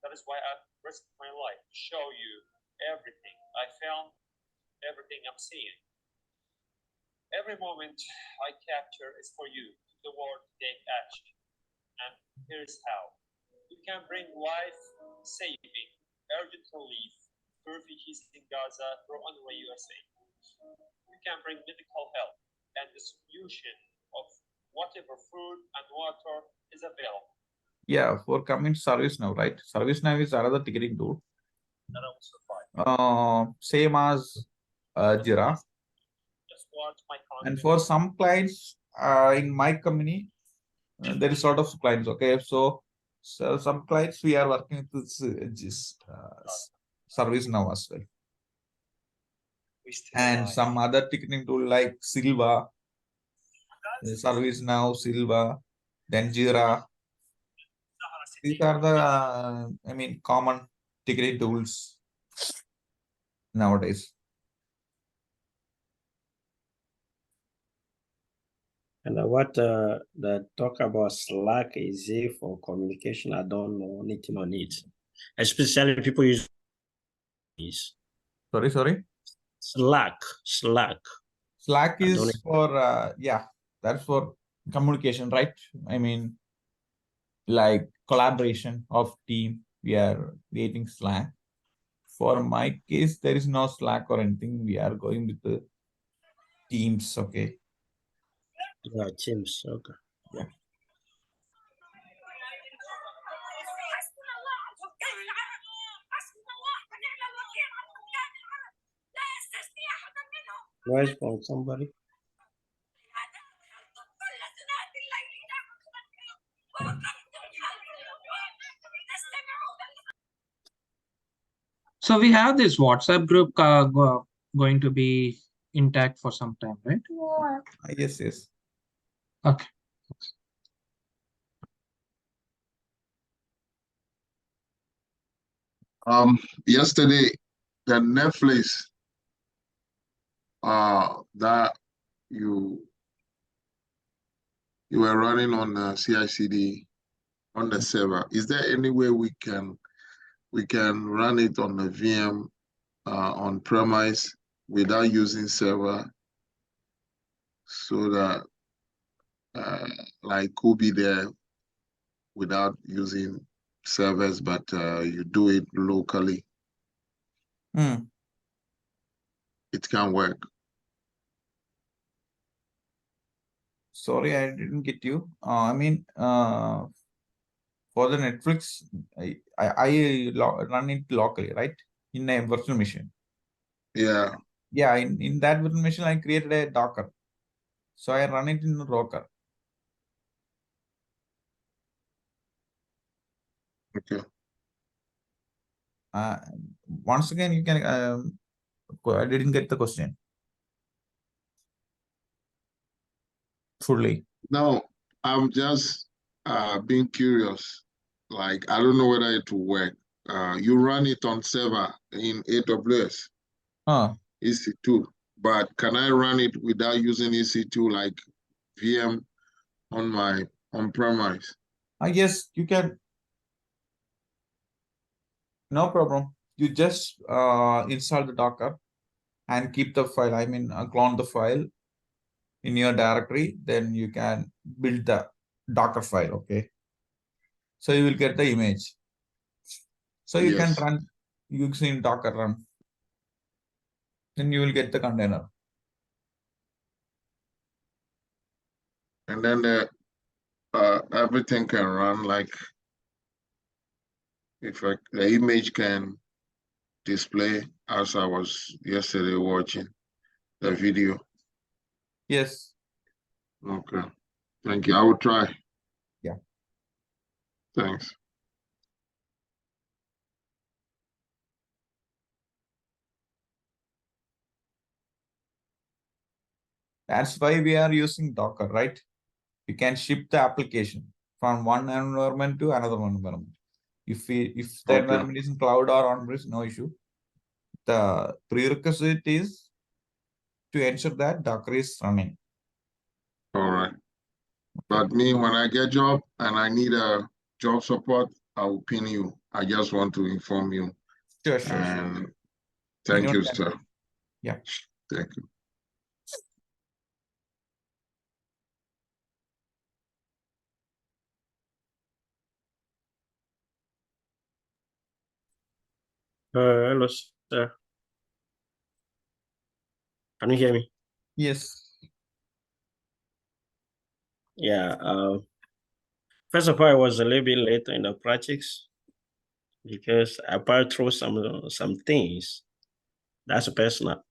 That is why I risked my life to show you everything I found, everything I'm seeing. Every moment I capture is for you, the world to take action. And here's how. We can bring life-saving, urgent relief to refugees in Gaza through UNRWA USA. We can bring medical help and distribution of whatever food and water is available. Yeah, for coming ServiceNow, right? ServiceNow is another ticketing tool. Same as Jira. And for some clients in my company, there is sort of clients. Okay, so some clients we are working with ServiceNow as well, and some other ticketing tool like Silva, ServiceNow, Silva, then Jira. These are the I mean common ticketing tools nowadays. And what the talk about Slack is it for communication? I don't know anything on it. Especially people use Sorry. Slack. Slack I don't is for yeah, that's for communication, right? I mean, like collaboration of team. We are creating Slack. For my case, there is no Slack or anything. We are going with the Teams. Okay. yeah, Teams. Okay. Yeah. Noise from somebody. So we have this WhatsApp group going to be intact for some time, right? Yes. Okay. Yesterday, the Netflix that you were running on CI/CD on the server. Is there any way we can run it on the VM on premise without using server, so that like could be there without using servers, but you do it locally? It can work. Sorry, I didn't get you. I mean, for the Netflix, I run it locally, right? In a virtual machine. Yeah. Yeah, in that virtual machine, I created a Docker. So I run it in Docker. Okay. Once again, you can. I didn't get the question fully. No, I'm just being curious. Like, I don't know whether it will work. You run it on server in AWS, EC2, but can I run it without using EC2 like VM on my on-premise? I guess you can. No problem. You just install the Docker and keep the file. I mean, clone the file in your directory. Then you can build the Docker file. Okay. So you will get the image. So you can run using Docker run. Then you will get the container. And then everything can run, like if the image can display as I was yesterday watching the video. Yes. Okay. Thank you. I will try. Yeah. Thanks. That's why we are using Docker, right? You can ship the application from one environment to another environment. If the environment is in cloud or on-premise, no issue. The prerequisite is to ensure that Docker is running. All right. But me, when I get job and I need a job support, I will pin you. I just want to inform you. Sure. Thank you, sir. Yeah. Thank you. Hello, sir. Can you hear me? Yes. Yeah. First of all, I was a little bit late in the projects because I passed through some things. That's personal.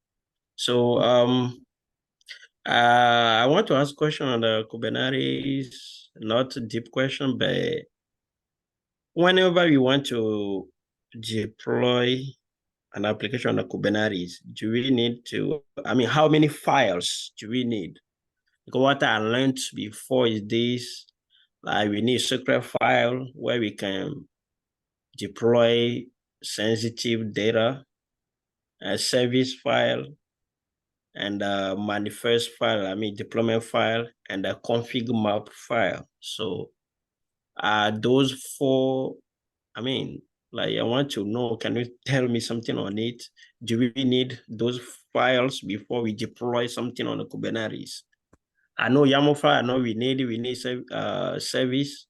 So I want to ask a question on the Kubernetes, not a deep question, but whenever you want to deploy an application on the Kubernetes, do we need to, I mean, how many files do we need? Because what I learned before is this, like we need a secret file where we can deploy sensitive data, a service file, and a manifest file, I mean deployment file, and a config map file. So those four, I mean, like I want to know, can you tell me something on it? Do we need those files before we deploy something on the Kubernetes? I know YAML file, I know we need service,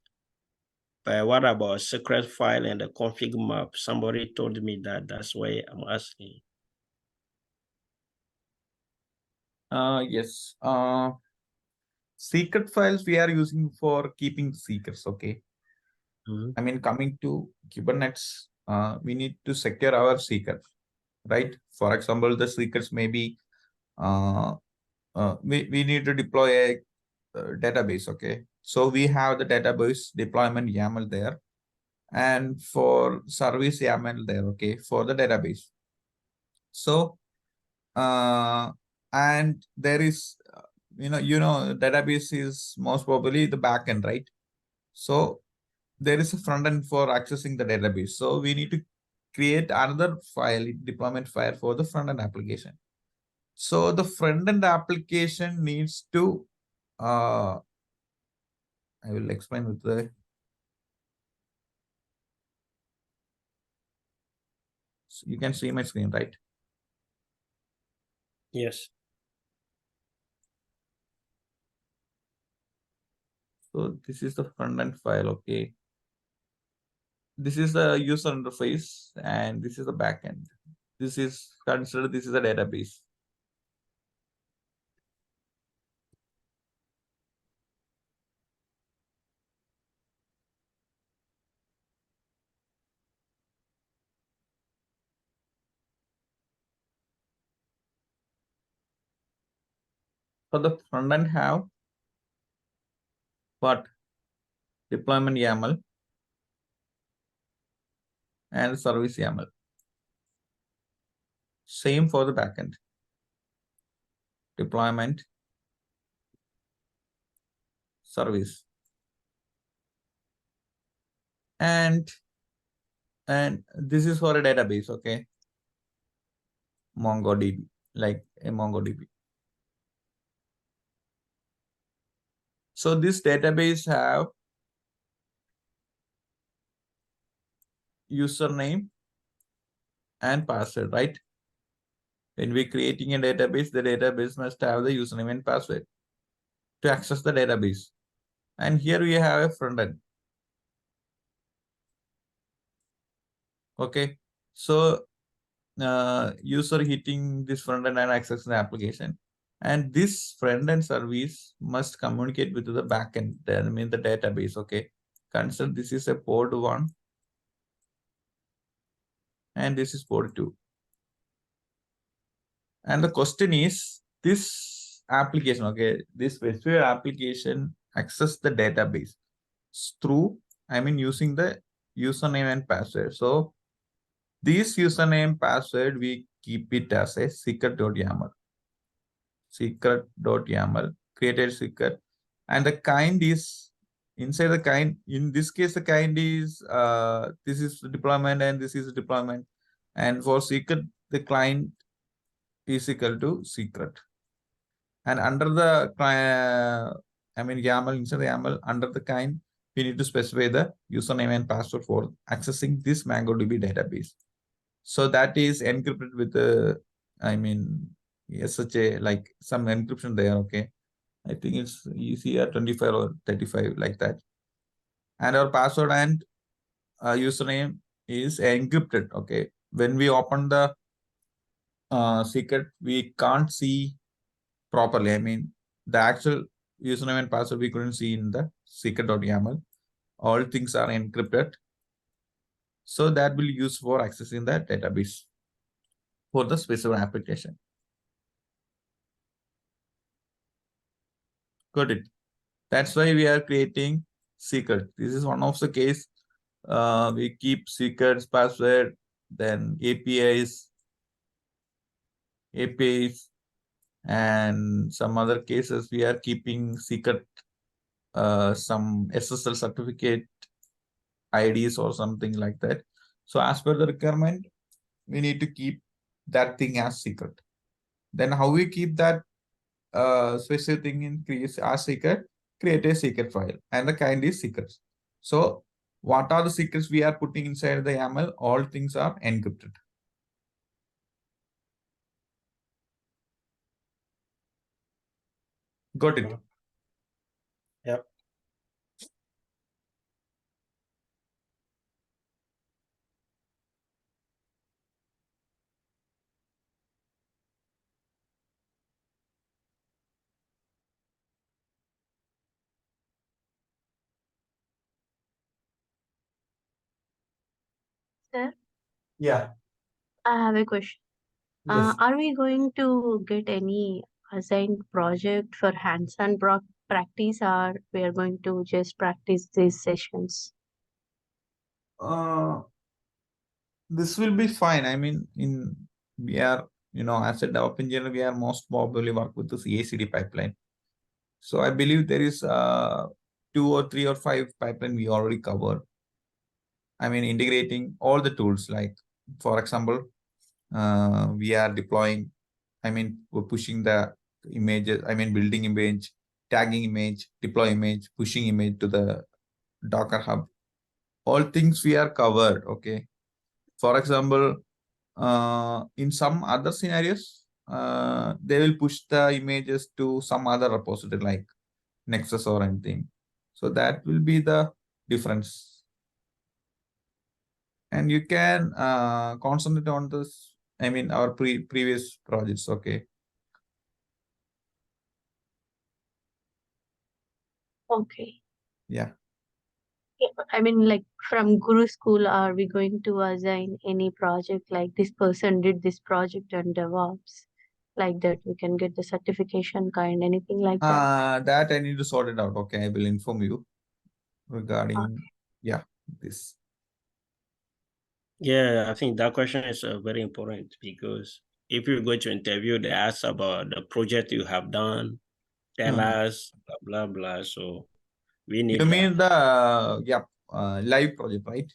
but what about secret file and the config map? Somebody told me that, that's why I'm asking. Yes. Secret files we are using for keeping secrets, okay? I mean, coming to Kubernetes, we need to secure our secret, right? For example, the secrets may be, we need to deploy a database, okay? So we have the database deployment YAML there, and for service YAML there, okay, for the database. So, and there is, database is most probably the backend, right? So there is a front end for accessing the database. So we need to create another file, deployment file for the front end application. So the front end application needs to, I will explain with the, so you can see my screen, right? Yes. So this is the front end file, okay. This is the user interface and this is the backend. This is considered, this is a database. For the front end have what? Deployment YAML and service YAML. Same for the backend. Deployment, service. And this is for a database, okay? MongoDB, like a MongoDB. So this database have username and password, right? When we're creating a database, the database must have the username and password to access the database. And here we have a front end. Okay, so user hitting this front end and accessing the application. And this front end service must communicate with the backend, that means the database, okay? Consider this is a port 1 and this is port 2. And the question is, this application, okay, this specific application access the database through, using the username and password. So this username password, we keep it as a secret.yaml. Secret.yaml, created secret. And the kind is inside the kind. In this case, the kind is, this is deployment and this is deployment. And for secret, the client is equal to secret. And under the YAML, inside the YAML, under the kind, we need to specify the username and password for accessing this MongoDB database. So that is encrypted with the, SHA, like some encryption there, okay. I think it's ECR 25 or 35, like that. And our password and username is encrypted, okay. When we open the secret, we can't see properly. The actual username and password we couldn't see in the secret.yaml. All things are encrypted. So that will use for accessing the database for the specific application. Got it. That's why we are creating secret. This is one of the case. We keep secrets, password, then APIs, and some other cases we are keeping secret, some SSL certificate IDs or something like that. So as per the requirement, we need to keep that thing as secret. Then how we keep that special thing in create as secret? Create a secret file, and the kind is secrets. So what are the secrets we are putting inside the YAML? All things are encrypted. Got it? Yep. Sir, Yeah. I have a question. Yes. Are we going to get any assigned project for hands-on practice, or we are going to just practice these sessions? This will be fine. I mean, we are, as a DevOps engineer, we are most probably work with the CI/CD pipeline. So I believe there is 2 or 3 or 5 pipeline we already covered. I mean, integrating all the tools, like, for example, we are deploying, we're pushing the images, building image, tagging image, deploy image, pushing image to the Docker Hub. All things we are covered, okay? For example, in some other scenarios, they will push the images to some other repository like Nexus or anything. So that will be the difference. And you can concentrate on this, our previous projects, okay? Okay. Yeah. I mean, like from Guru School, are we going to assign any project like this person did this project on DevOps? Like that, we can get the certification kind, anything like that? That I need to sort it out. Okay, I will inform you regarding, this. Yeah, I think that question is very important, because if you go to interview, they ask about the project you have done, tell us, blah, blah, blah. So we need You that. mean the live project, right?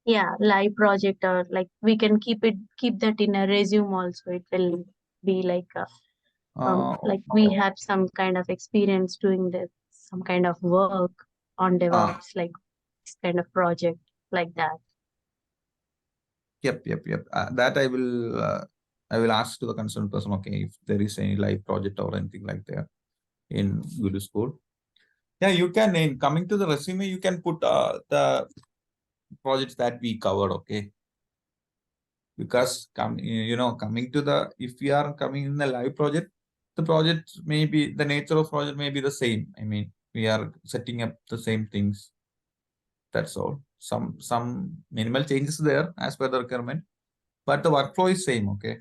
Yeah, live project, or like we can keep that in a resume also. It will be like we have some kind of experience doing some kind of work on DevOps, like this kind of project like that. Yep. That I will ask to the concerned person, okay, if there is any live project or anything like that in Guru School. Yeah, you can, in coming to the resume, you can put the projects that we covered, okay? Because coming to the, if we are coming in the live project, the project may be, the nature of project may be the same. I mean, we are setting up the same things. That's all. Some minimal changes there as per the requirement, but the workflow is same, okay?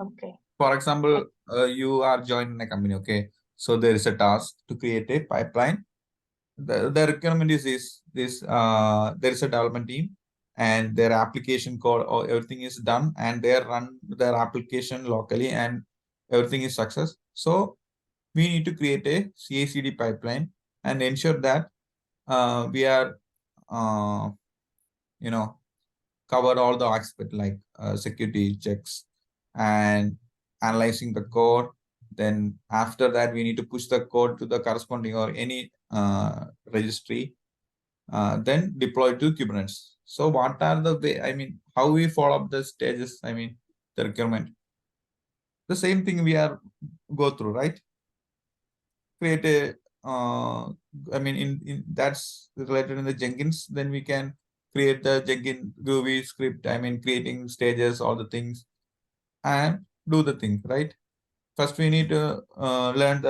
Okay. For example, you are joining a company, okay? So there is a task to create a pipeline. The requirement is this there is a development team, and their application code or everything is done, and they run their application locally, and everything is success. So we need to create a CI/CD pipeline and ensure that we are cover all the aspects like security checks and analyzing the code. Then after that, we need to push the code to the corresponding or any registry, then deploy to Kubernetes. So what are the way, how we follow up the stages, the requirement. The same thing we are go through, right? Create a, in that's related in the Jenkins, then we can create the Jenkins Groovy script, creating stages, all the things, and do the thing, right? First, we need to learn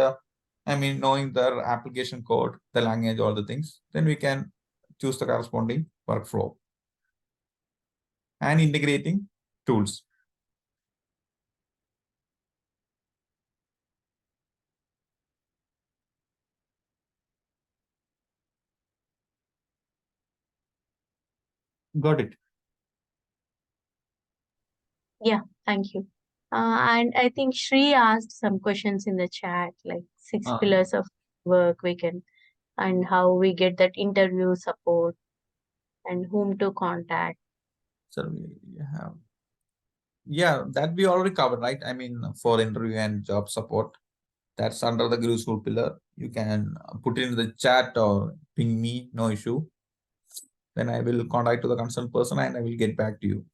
knowing the application code, the language, all the things. Then we can choose the corresponding workflow and integrating tools. Got it. Yeah, thank you. And I think Shri asked some questions in the chat, like 6 pillars of work we can, and how we get that interview support and whom to contact. So we have Yeah, that we already covered, right? I mean, for interview and job support, that's under the Guru School pillar. You can put it in the chat or ping me, no issue. Then I will contact to the concerned person and I will get back to you.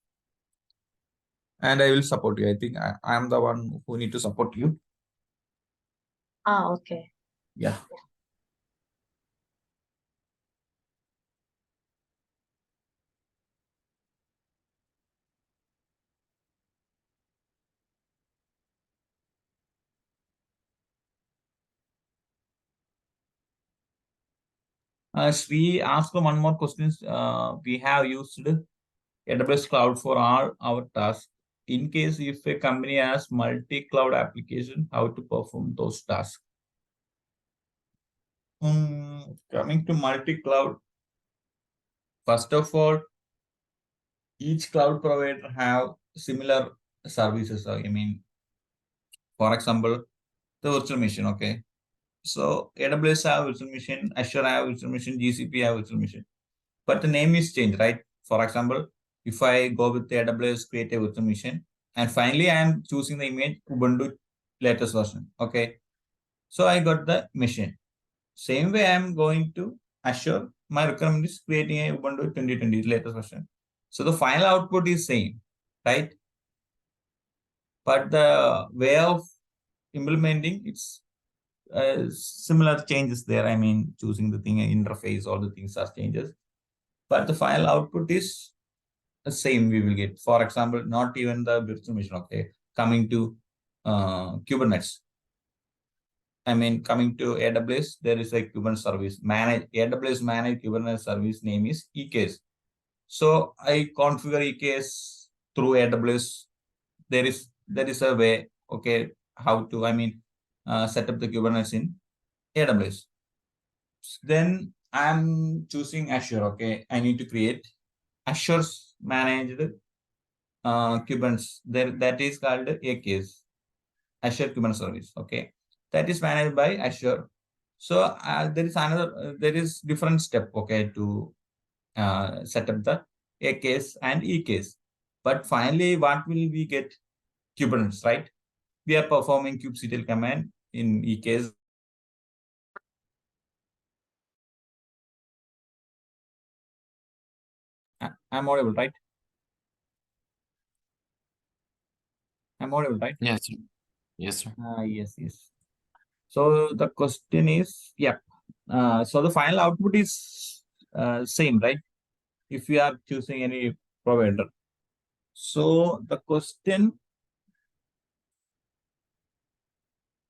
And I will support you. I think I am the one who need to support you. Okay. Yeah. Sri asked one more question. We have used AWS Cloud for all our tasks. In case if a company has multi-cloud application, how to perform those tasks? Coming to multi-cloud, first of all, each cloud provider have similar services. I mean, for example, the virtual machine. Okay, so AWS have virtual machine, Azure have virtual machine, GCP have virtual machine, but the name is changed, right? For example, if I go with the AWS, create a virtual machine, and finally I am choosing the image Ubuntu latest version. Okay, so I got the machine. Same way I am going to Azure. My requirement is creating a Ubuntu 2020 latest version. So the final output is same, right? But the way of implementing it's similar changes there. I mean, choosing the thing interface, all the things are changes, but the final output is the same. We will get, for example, not even the virtual machine. Okay, coming to Kubernetes. I mean, coming to AWS, there is a Kubernetes service. AWS managed Kubernetes service name is EKS. So I configure EKS through AWS. There is a way, okay, how to, I mean, set up the Kubernetes in AWS. Then I'm choosing Azure. Okay, I need to create Azure's managed Kubernetes. That is called AKS, Azure Kubernetes Service. Okay, that is managed by Azure. So there is different step. Okay, to set up the AKS and EKS. But finally, what will we get? Kubernetes, right? We are performing kubectl command in EKS. I'm audible, right? I'm audible, right? Yes, sir. Yes, sir. Yes. So the question is, yeah. So the final output is same, right? If we are choosing any provider. So the question,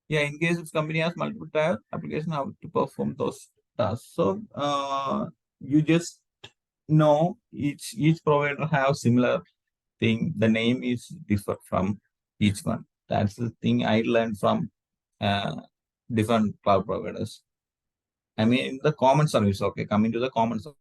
yeah, in case if company has multiple tier application, how to perform those tasks. So you just know each provider have similar thing. The name is different from each one. That's the thing I learned from different cloud providers. I mean, the common service. Okay, coming to the common service.